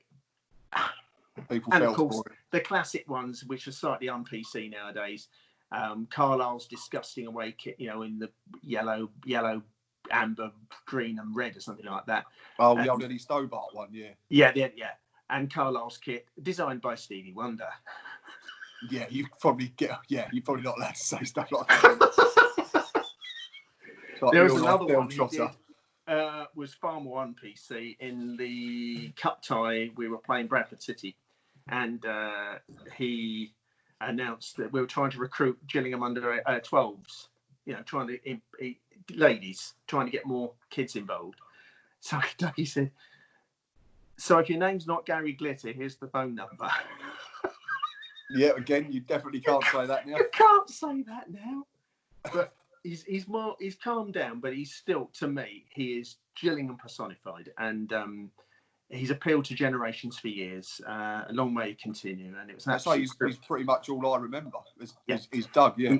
people and fell of course, for it. The classic ones, which are slightly un-PC nowadays, Carlisle's disgusting away kit, in the yellow, amber, green, and red, or something like that. Oh, the old Eddie Stobart one, yeah. Yeah. And Carlisle's kit, designed by Stevie Wonder. Yeah, you're probably not allowed to say stuff like that. There was another one he did, was far more on PC. In the cup tie, we were playing Bradford City, and he announced that we were trying to recruit Gillingham under 12s, trying to get more kids involved. So he said, "So if your name's not Gary Glitter, here's the phone number." Yeah, again, you definitely can't say that now. You can't say that now. But he's calmed down, but he's still, to me, he is Gillingham personified, and he's appealed to generations for years. A long way to continue, and it was actually he's pretty much all I remember. Is Doug, yeah.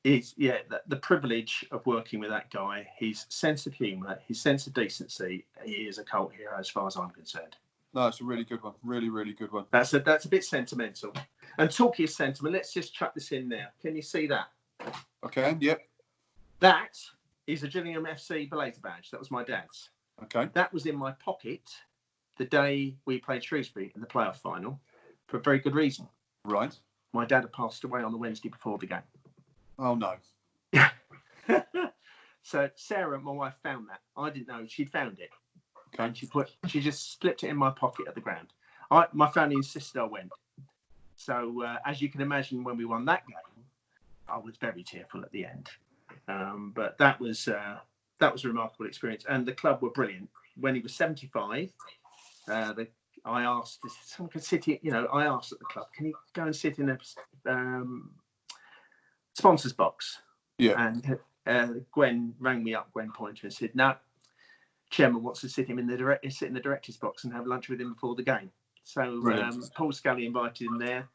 The privilege of working with that guy, his sense of humour, his sense of decency, he is a cult hero as far as I'm concerned. No, it's a really good one. Really, really good one. That's a bit sentimental. And talking of sentiment, let's just chuck this in now. Can you see that? Okay, yep. That is a Gillingham FC Blazer badge. That was my dad's. Okay. That was in my pocket the day we played Shrewsbury in the playoff final for a very good reason. Right. My dad had passed away on the Wednesday before the game. Oh, no. So Sarah, my wife, found that. I didn't know she'd found it. Okay. And she just slipped it in my pocket at the ground. My family insisted I went. So as you can imagine, when we won that game, I was very tearful at the end. But that was a remarkable experience, and the club were brilliant. When he was 75, I asked if someone could sit here. I asked at the club, can he go and sit in a sponsors box? Yeah. And Gwen rang me up, Gwen Pointer, and said, no, chairman wants to sit in the director's box and have lunch with him before the game. So Paul Scully invited him there,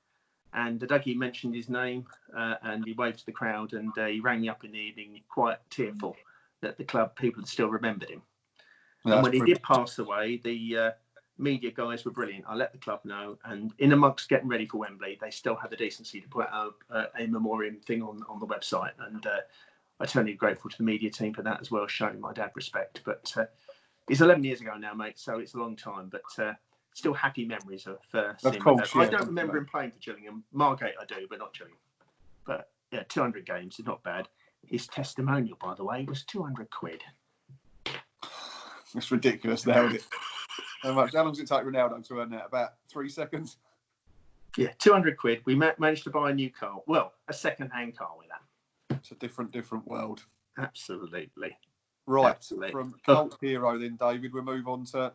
and Dougie mentioned his name, and he waved to the crowd, and he rang me up in the evening, quite tearful that the club people still remembered him. And when he did pass away, the media guys were brilliant. I let the club know, and in amongst getting ready for Wembley, they still had the decency to put out a memoriam thing on the website, and I'm eternally grateful to the media team for that as well, showing my dad respect. But it's 11 years ago now, mate, so it's a long time, but still happy memories of seeing my dad. I don't remember him playing for Gillingham. Margate I do, but not Gillingham. But yeah, 200 games is not bad. His testimonial, by the way, was 200 quid. It's ridiculous now, isn't it? How long does it take Ronaldo to earn that? About 3 seconds? Yeah, 200 quid. We managed to buy a new car. Well, a second-hand car with that. It's a different world. Absolutely. Right. Absolutely. From cult hero then, David, we'll move on to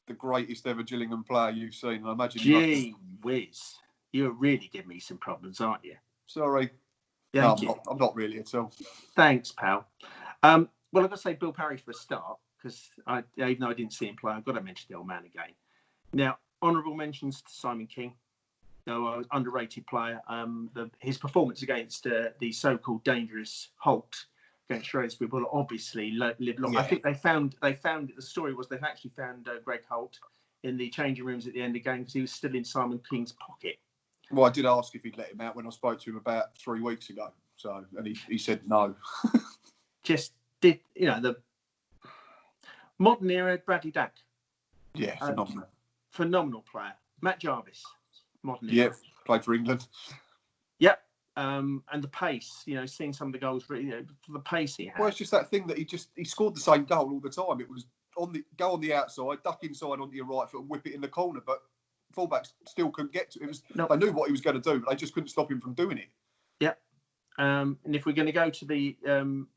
the greatest ever Gillingham player you've seen. I imagine. Gee whiz. You're really giving me some problems, aren't you? Sorry. Thank you. I'm not really at all. Thanks, pal. Well, I've got to say Bill Parry for a start, because even though I didn't see him play, I've got to mention the old man again. Now, honourable mentions to Simon King, underrated player. His performance against the so-called dangerous Holt against Shrewsbury will obviously live long. Yeah. I think they found the story was they've actually found Greg Holt in the changing rooms at the end of the game because he was still in Simon King's pocket. Well, I did ask if he'd let him out when I spoke to him about 3 weeks ago. So, and he said no. Just did, the modern era Bradley Dack. Yeah, phenomenal. Phenomenal player. Matt Jarvis, modern era. Yeah, played for England. Yep. And the pace, seeing some of the goals, the pace he had. Well, it's just that thing that he scored the same goal all the time. It was go on the outside, duck inside onto your right foot and whip it in the corner, but fullbacks still couldn't get to it. They knew what he was going to do, but they just couldn't stop him from doing it. Yep. And if we're going to go to the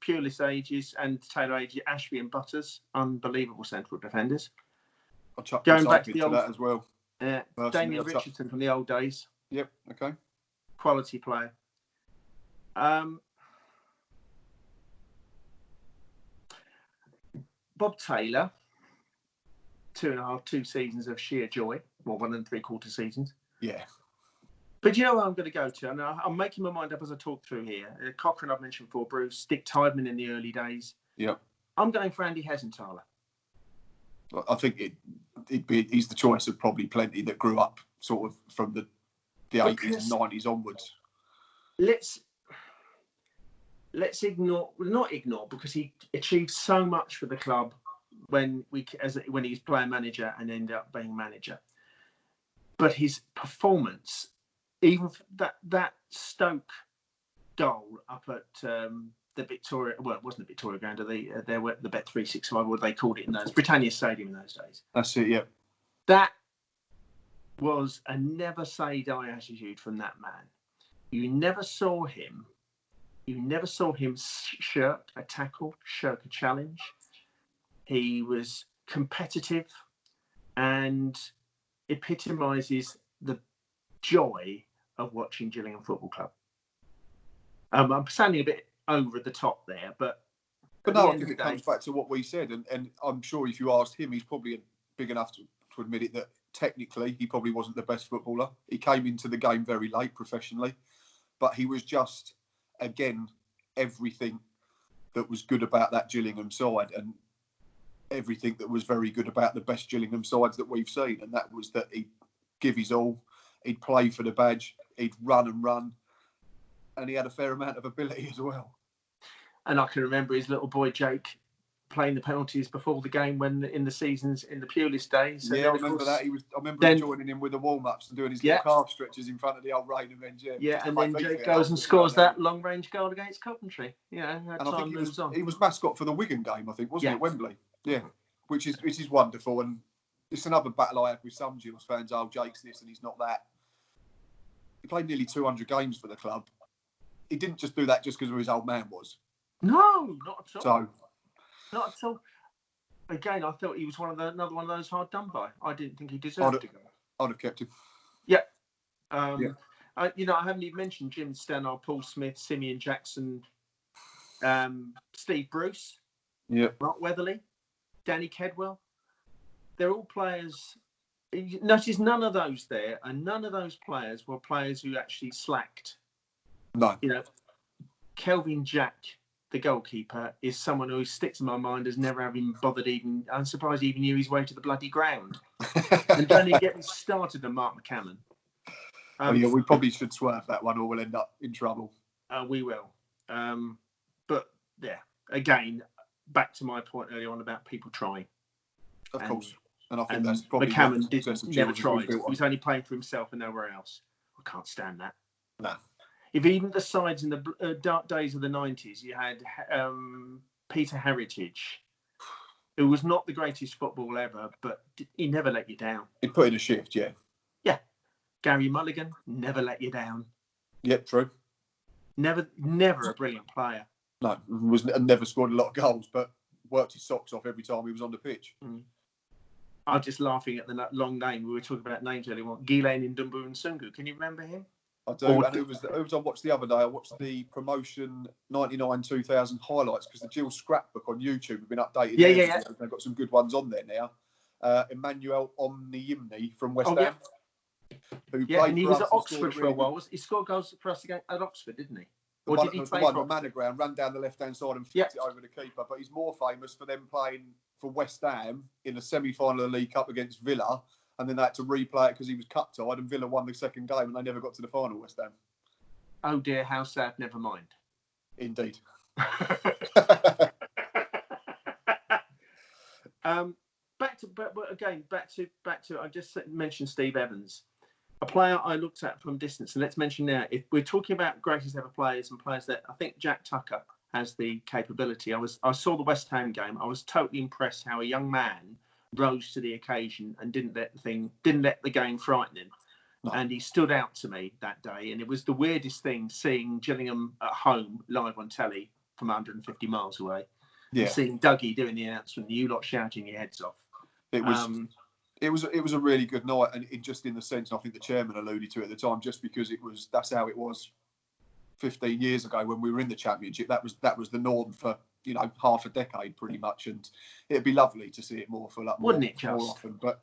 Pulis ages and Taylor ages, Ashby and Butters, unbelievable central defenders. I'll chuck going back to the old, that as well. Damien Richardson from the old days. Yep. Okay. Quality player. Bob Taylor, 2 seasons of sheer joy. Well, 1 3/4 seasons. Yeah. But you know where I'm going to go to? And I'm making my mind up as I talk through here. Cochrane I've mentioned before, Bruce, Dick Tideman in the early days. Yeah. I'm going for Andy Hesenthaler. I think he's the choice of probably plenty that grew up sort of from the 80s and 90s onwards. Let's not ignore, because he achieved so much for the club when he was player manager and ended up being manager. But his performance, even that Stoke goal up at the Victoria, well, it wasn't the Victoria Ground, there were the Bet365, what they called it in those, Britannia Stadium in those days. That's it, yeah. That was a never say die attitude from that man. You never saw him shirk a tackle, shirk a challenge. He was competitive and epitomises the joy of watching Gillingham Football Club. I'm sounding a bit over the top there, but no, I think it comes back to what we said, and I'm sure if you asked him, he's probably big enough to admit it that technically he probably wasn't the best footballer. He came into the game very late professionally, but he was just, again, everything that was good about that Gillingham side and everything that was very good about the best Gillingham sides that we've seen, and that was that he'd give his all, he'd play for the badge, he'd run, and he had a fair amount of ability as well. And I can remember his little boy Jake playing the penalties before the game when in the seasons in the Pulis days. So yeah, I remember that. I remember him joining in with the warm-ups and doing his little calf stretches in front of the old rain, and then and then Jake goes and scores that long-range goal against Coventry. And I think he was mascot for the Wigan game, I think, wasn't it, Wembley? Yeah, which is wonderful, and it's another battle I have with some Gills fans. Oh, Jake's this and he's not that. He played nearly 200 games for the club. He didn't just do that just because of who his old man was. No, not at all. So, not at all. Again, I thought he was another one of those hard done by. I didn't think he deserved to go. I'd have kept him. Yeah. I haven't even mentioned Jim Stannard, Paul Smith, Simeon Jackson, Steve Bruce, Mark Weatherly, Danny Kedwell. They're all players. Notice none of those there, and none of those players were players who actually slacked. No. Kelvin Jack, the goalkeeper, is someone who sticks in my mind as never having bothered I'm surprised he even knew his way to the bloody ground. And don't even get me started on Mark McCammon. We probably should swerve that one or we'll end up in trouble. We will. But, again, back to my point earlier on about people trying. Of course. And I think that's probably McCammon never tried. He was only playing for himself and nowhere else. I can't stand that. No. If even the sides in the dark days of the 90s, you had Peter Heritage, who was not the greatest football ever, but he never let you down. He'd put in a shift, yeah. Yeah. Gary Mulligan, never let you down. Yep, true. Never a brilliant player. No, never scored a lot of goals, but worked his socks off every time he was on the pitch. I'm just laughing at the long name. We were talking about names earlier on. Ghislaine Ndumbu and Sungu. Can you remember him? I do. And it was I watched the other day. I watched the promotion 99-2000 highlights because the Gills scrapbook on YouTube have been updated. Yeah. They've got some good ones on there now. Emmanuel Omniimni from West Ham. Who played and he was at Oxford for a while. He scored goals for us at Oxford, didn't he? Or did he play for the Managerial, ran down the left-hand side and flicked it over the keeper. But he's more famous for them playing for West Ham in the semi-final of the League Cup against Villa, and then they had to replay it because he was cut-tied, and Villa won the second game, and they never got to the final, West Ham. Oh dear, how sad, never mind. Indeed. Back to I just mentioned Steve Evans, a player I looked at from distance. And let's mention now, if we're talking about greatest ever players and players that I think Jack Tucker has the capability. I saw the West Ham game. I was totally impressed how a young man rose to the occasion and didn't let the game frighten him. No. And he stood out to me that day. And it was the weirdest thing seeing Gillingham at home live on telly from 150 miles away. Yeah. Seeing Dougie doing the announcement, you lot shouting your heads off. It was a really good night, and just in the sense, I think the chairman alluded to it at the time, just because that's how it was 15 years ago when we were in the Championship. That was the norm for half a decade pretty much, and it'd be lovely to see it more wouldn't it, more often. But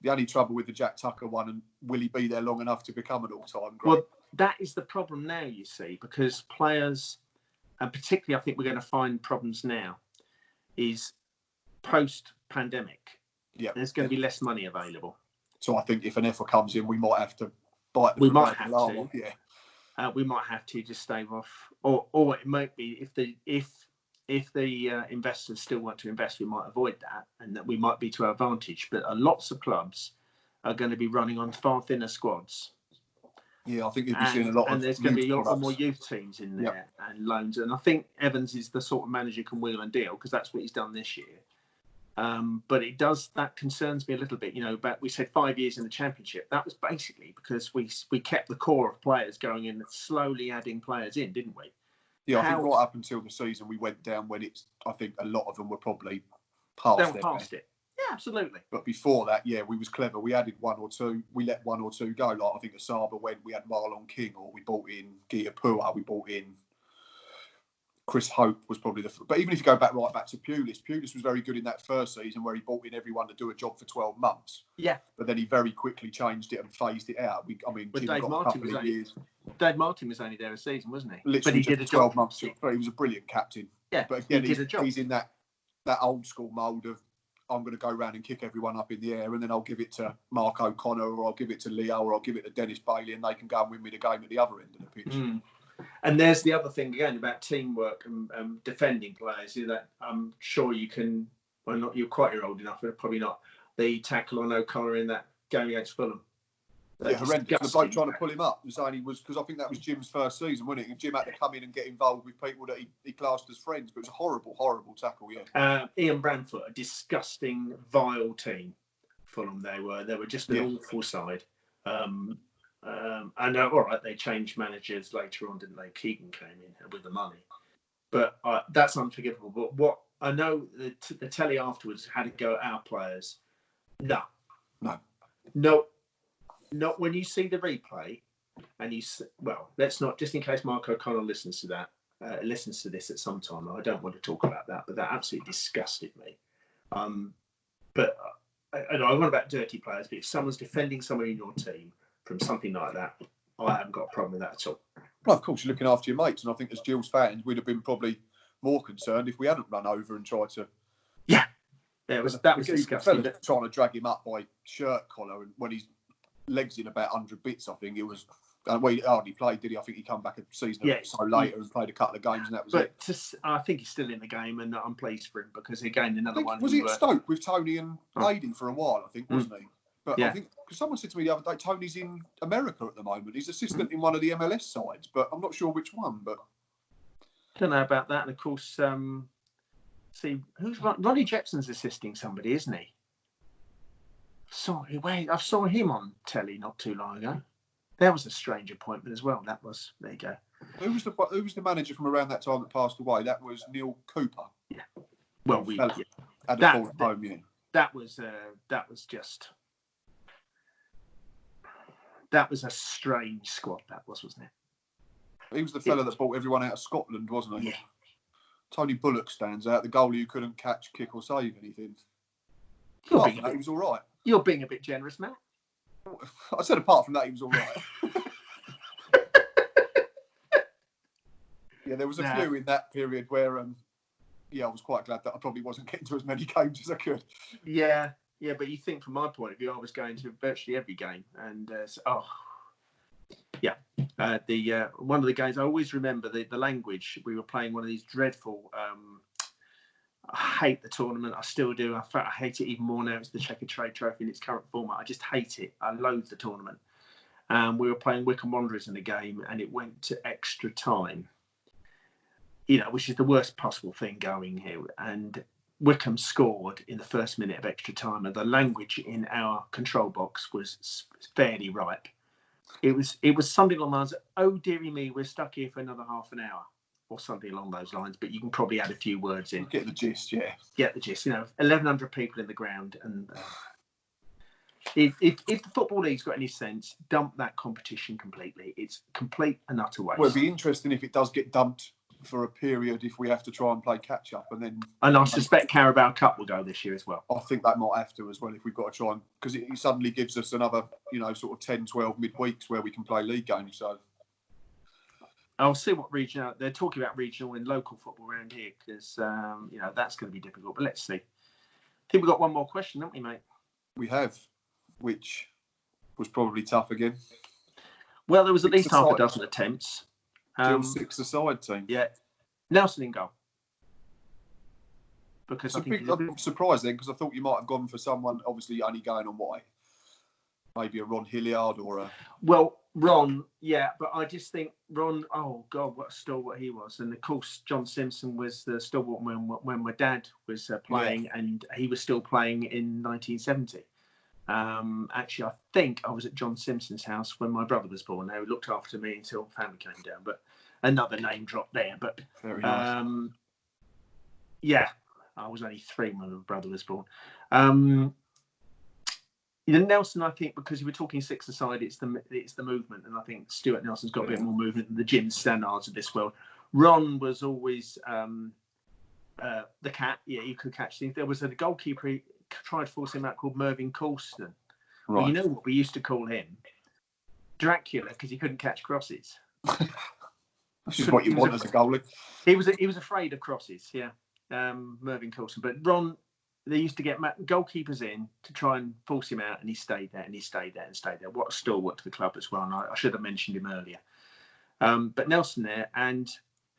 the only trouble with the Jack Tucker one, and will he be there long enough to become an all-time great? Well, that is the problem now, you see, because players, and particularly I think we're going to find problems now, is post-pandemic. Yeah, there's going to be less money available. So I think if an effort comes in, we might have to bite. We might have to. Off. Yeah, we might have to just stave off, or it might be if the investors still want to invest, we might avoid that, and that we might be to our advantage. But lots of clubs are going to be running on far thinner squads. Yeah, I think you'll be seeing a lot of. And there's going to be a lot more youth teams in there and loans. And I think Evans is the sort of manager who can wheel and deal, because that's what he's done this year. But that concerns me a little bit. About we said 5 years in the Championship. That was basically because we kept the core of players going in, slowly adding players in, didn't we? Yeah, I think right up until the season we went down, when I think a lot of them were probably past it. Yeah, absolutely. But before that, we was clever. We added one or two. We let one or two go. Like I think Asaba went. We had Marlon King, or we bought in Giapua. We bought in. Chris Hope was probably but even if you go back to Pulis was very good in that first season where he brought in everyone to do a job for 12 months. Yeah. But then he very quickly changed it and phased it out. Jim got a couple of years. Dave Martin was only there a season, wasn't he? Literally, but he did a 12 months. But he was a brilliant captain. Yeah. But again, he's in that old school mould of, I'm going to go around and kick everyone up in the air, and then I'll give it to Mark O'Connor, or I'll give it to Leo, or I'll give it to Dennis Bailey, and they can go and win me the game at the other end of the pitch. And there's the other thing again about teamwork and defending players. That I'm sure you can. Well, not you're quite old enough, but probably not. The tackle on O'Connor in that game against Fulham. Yeah, horrendous. The bloke trying to pull him up was only because I think that was Jim's first season, wasn't it? And Jim had to come in and get involved with people that he classed as friends. But it was a horrible, horrible tackle. Yeah. Ian Branfoot, a disgusting, vile team. Fulham, they were just an awful side. And all right, they changed managers later on, didn't they? Keegan came in with the money, but that's unforgivable. But what I know, the telly afterwards had to go at our players. No. Not when you see the replay, and let's not, just in case Mark O'Connell listens to this at some time. I don't want to talk about that, but that absolutely disgusted me. But I want about dirty players, but if someone's defending someone in your team from something like that, I haven't got a problem with that at all. Well, of course, you're looking after your mates, and I think as Gills fans, we'd have been probably more concerned if we hadn't run over and tried to. Yeah, that was disgusting. Trying to drag him up by shirt collar, and when his legs in about 100 bits, I think it was. Well, he hardly played, did he? I think he come back a season or so later and played a couple of games, and that was it. I think he's still in the game, and I'm pleased for him because again, another one. Was he at Stoke with Tony and Lady for a while? I think, wasn't he? But I think because someone said to me the other day, Tony's in America at the moment. He's assistant in one of the MLS sides, but I'm not sure which one. But I don't know about that. And of course, see who's Ronnie Jepson's assisting somebody, isn't he? Sorry, wait, I saw him on telly not too long ago. That was a strange appointment as well. There you go. Who was the manager from around that time that passed away? That was Neil Cooper. Yeah. Well, had a fall at home. Yeah. That was a strange squad. That wasn't it? He was the fella that brought everyone out of Scotland, wasn't he? Yeah. Tony Bullock stands out. The goalie who couldn't catch, kick, or save anything. He was all right. You're being a bit generous, Matt. I said apart from that, he was all right. Yeah, there was a few in that period where, I was quite glad that I probably wasn't getting to as many games as I could. Yeah, but you think from my point of view, I was going to virtually every game, and one of the games I always remember the language. We were playing one of these dreadful. I hate the tournament. I still do. I hate it even more now. It's the Checker Trade Trophy in its current format. I just hate it. I loathe the tournament. We were playing Wycombe Wanderers in the game, and it went to extra time. Which is the worst possible thing going here. And Wycombe scored in the first minute of extra time, and the language in our control box was fairly ripe. It was something along the lines of, "Oh dearie me, we're stuck here for another half an hour," or something along those lines. But you can probably add a few words in. Get the gist, yeah. Get the gist. 1,100 people in the ground, and if the Football League's got any sense, dump that competition completely. It's complete and utter waste. Well, it'd be interesting if it does get dumped for a period if we have to try and play catch up, and I suspect Carabao Cup will go this year as well. I think that might have to as well if we've got to try and, because it suddenly gives us another sort of 10-12 midweeks where we can play league games. So I'll see what regional they're talking about, regional and local football around here, because that's going to be difficult, but let's see. I think we've got one more question, haven't we, mate? We have, which was probably tough again. Well, there was at least half a dozen attempts. Gills six-a-side team. Yeah. Nelson in goal. Because I'm surprised then, because I thought you might have gone for someone obviously only going on maybe a Ron Hilliard or a... Well, Ron, yeah, but I just think Ron, oh God, what a stalwart he was. And of course, John Simpson was the stalwart when my dad was playing, and he was still playing in 1970. Actually, I think I was at John Simpson's house when my brother was born. They looked after me until family came down. But another name drop there. But very nice. Yeah, I was only 3 when my brother was born. Nelson, I think, because you were talking six-a-side, it's the movement, and I think Stuart Nelson's got a bit more movement than the Jim Stannards of this world. Ron was always the cat. Yeah, you could catch things. There was a goalkeeper. He tried to force him out called Mervyn Colston. Right. Well, you know what we used to call him? Dracula, because he couldn't catch crosses. Which is what you want as a goalie. He was afraid of crosses, yeah. Mervyn Colston. But Ron, they used to get goalkeepers in to try and force him out, and he stayed there, and he stayed there, and stayed there. What a stalwart to the club as well. And I should have mentioned him earlier. But Nelson there, and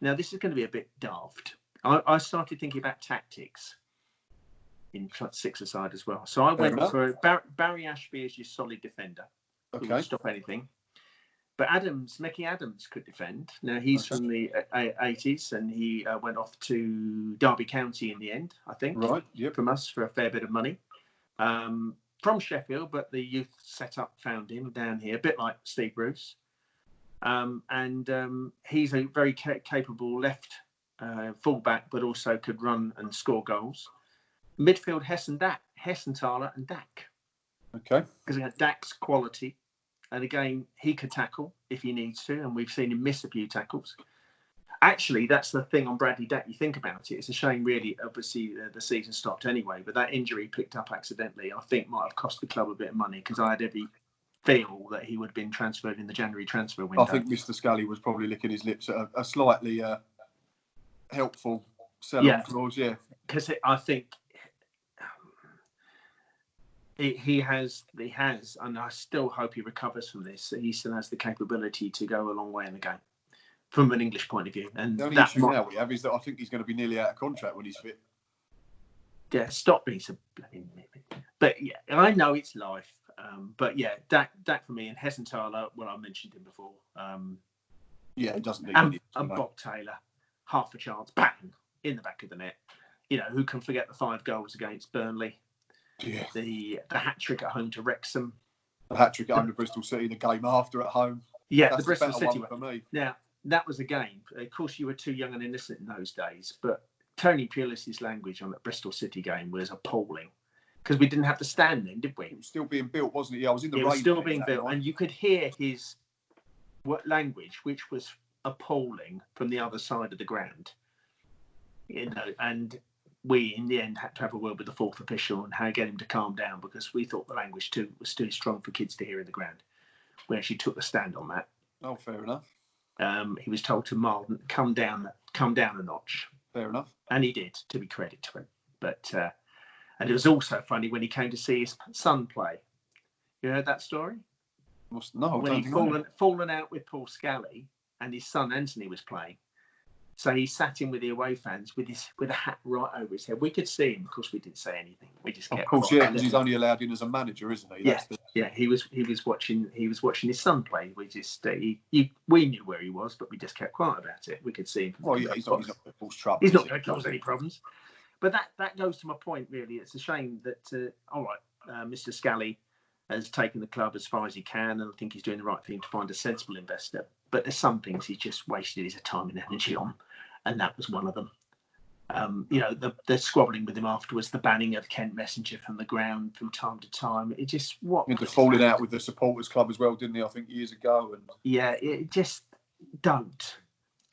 now this is going to be a bit daft. I started thinking about tactics in six-a-side as well. So I went for Barry Ashby as your solid defender. Who would stop anything. But Mickey Adams could defend. Now, he's from the 80s, and he went off to Derby County in the end, I think. Right, yep. From us for a fair bit of money. From Sheffield, but the youth setup found him down here, a bit like Steve Bruce. And he's a very capable left fullback, but also could run and score goals. Midfield, Hessenthaler and Dak. Okay. Because Dak's quality. And again, he could tackle if he needs to, and we've seen him miss a few tackles. Actually, that's the thing on Bradley Dack. You think about it, it's a shame, really. Obviously, the season stopped anyway, but that injury picked up accidentally, I think, might have cost the club a bit of money, because I had every feel that he would have been transferred in the January transfer window. I think Mr. Scully was probably licking his lips at a slightly helpful sell-on clause, Because I think he has, and I still hope he recovers from this. He still has the capability to go a long way in the game from an English point of view. And the only issue now we have is that I think he's going to be nearly out of contract when he's fit. Yeah, stop being so. But yeah, I know it's life. But yeah, Dak for me, and Hessenthaler. Well, I mentioned him before. He doesn't need and Bob Taylor, half a chance, bang in the back of the net. You know, who can forget the 5 goals against Burnley? Yeah. The hat trick at home to Wrexham. The hat trick at home to Bristol City. The game after at home. Yeah, that's the Bristol City one for me. Now that was a game. Of course, you were too young and innocent in those days, but Tony Pulis's language on that Bristol City game was appalling, because we didn't have the stand then, did we? It was still being built, wasn't it? Yeah, I was in the rain. It was still being built, and you could hear his language, which was appalling, from the other side of the ground. You know, and we in the end had to have a word with the 4th official and how to get him to calm down, because we thought the language was too strong for kids to hear in the ground. We actually took the stand on that. Oh, fair enough. He was told to come down a notch. Fair enough. And he did, to be credit to him. But and it was also funny when he came to see his son play. You heard that story? No. When he'd fallen out with Paul Scally, and his son Anthony was playing. So he sat in with the away fans with a hat right over his head. We could see him. Of course, we didn't say anything. We just kept. Of course, yeah, because he's only allowed in as a manager, isn't he? Yeah. He was watching his son play. We just we knew where he was, but we just kept quiet about it. We could see him. Well, yeah, he's not going to cause trouble. He's not going to cause any problems. But that goes to my point, really. It's a shame that Mr. Scally has taken the club as far as he can, and I think he's doing the right thing to find a sensible investor. But there's some things he's just wasted his time and energy on, and that was one of them. The squabbling with him afterwards, the banning of Kent Messenger from the ground from time to time. It just the falling out with the supporters club as well, didn't he? I think years ago. And it just don't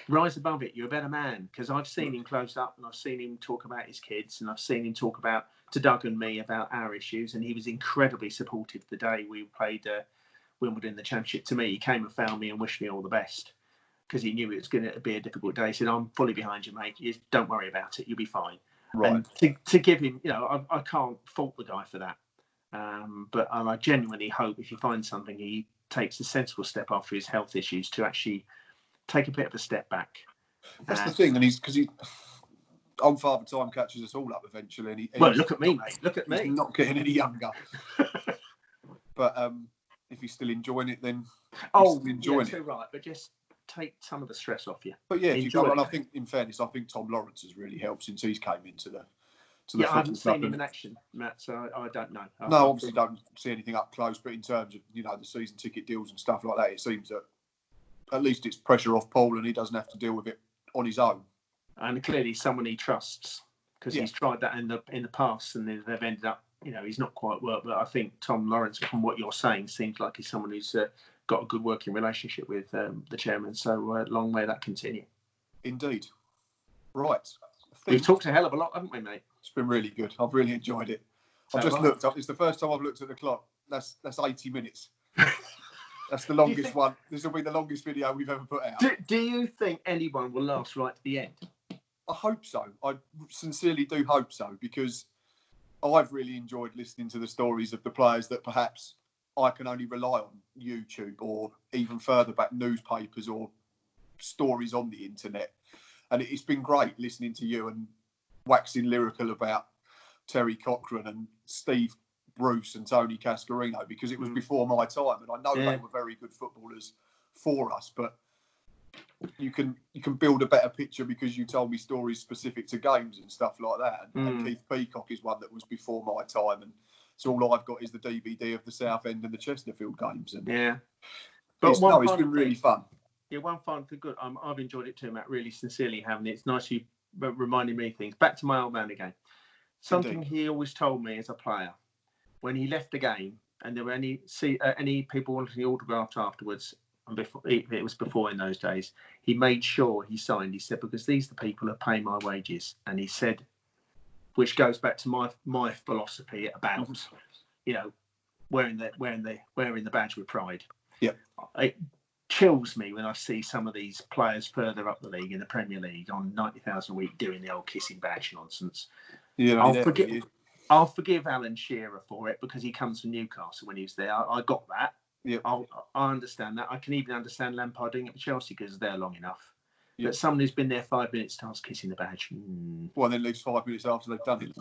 rise above it. You're a better man, because I've seen him close up, and I've seen him talk about his kids, and I've seen him talk to Doug and me about our issues, and he was incredibly supportive the day we played Wimbledon in the Championship. To me, he came and found me and wished me all the best, because he knew it was going to be a difficult day. He said, "I'm fully behind you, mate. Don't worry about it. You'll be fine." Right. And to give him, I can't fault the guy for that. But I genuinely hope if he finds something, he takes a sensible step after his health issues to actually take a bit of a step back. That's the thing, and because old Father Time catches us all up eventually. And look at me, mate. Look at me. He's not getting any younger. But if he's still enjoying it, then enjoying it. Right, but just take some of the stress off you. But yeah, I think, in fairness, I think Tom Lawrence has really helped since he's came into the. I haven't seen him in action, Matt, so I don't know. No, obviously don't see anything up close, but in terms of the season ticket deals and stuff like that, it seems that at least it's pressure off Paul, and he doesn't have to deal with it on his own. And clearly, someone he trusts, because he's tried that in the past, and they've ended up, he's not quite worked. But I think Tom Lawrence, from what you're saying, seems like he's someone who's got a good working relationship with the chairman. So long may that continue. Indeed. Right. We've talked a hell of a lot, haven't we, mate? It's been really good. I've really enjoyed it. I've just looked up. It's the first time I've looked at the clock. That's 80 minutes. That's the longest one. This will be the longest video we've ever put out. Do you think anyone will last right to the end? I hope so. I sincerely do hope so, because I've really enjoyed listening to the stories of the players that perhaps I can only rely on YouTube or even further back newspapers or stories on the internet, and it's been great listening to you and waxing lyrical about Terry Cochrane and Steve Bruce and Tony Cascarino, because it was before my time, and I know they were very good footballers for us, but you can build a better picture because you told me stories specific to games and stuff like that. And Keith Peacock is one that was before my time, and so all I've got is the DVD of the Southend and the Chesterfield games. And but it's been really fun. Yeah, one final thing. Good. I've enjoyed it too, Matt. Really, sincerely having it. It's nice you reminding me of things. Back to my old man again. Something he always told me as a player when he left the game, and there were any people wanting the autograph afterwards. And it was before in those days, he made sure he signed. He said, because these are the people who pay my wages. And he said, which goes back to my philosophy about, wearing the badge with pride. Yeah. It chills me when I see some of these players further up the league in the Premier League on 90,000 a week doing the old kissing badge nonsense. Yeah, I'll forgive Alan Shearer for it because he comes from Newcastle when he was there. I got that. Yeah, I understand that. I can even understand Lampard doing it for Chelsea because they're long enough. Yeah. But someone who's been there 5 minutes starts kissing the badge. Well, then leaves 5 minutes after they've done it.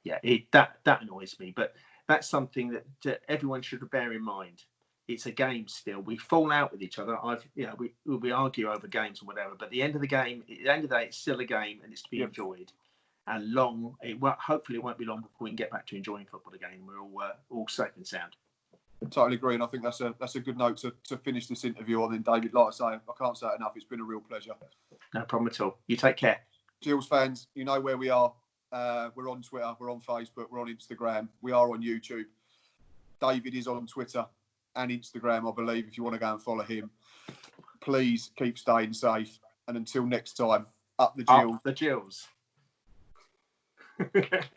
Yeah. That annoys me. But that's something that everyone should bear in mind. It's a game still. We fall out with each other. We argue over games and whatever. But at the end of the game, at the end of the day, it's still a game and it's to be enjoyed. And hopefully it won't be long before we can get back to enjoying football again. We're all safe and sound. Totally agree, and I think that's a good note to finish this interview on. Then, David, like I say, I can't say it enough. It's been a real pleasure. No problem at all. You take care. Gills fans, you know where we are. We're on Twitter, we're on Facebook, we're on Instagram, we are on YouTube. David is on Twitter and Instagram, I believe, if you want to go and follow him. Please keep staying safe, and until next time, up the Gills. Up the Gills.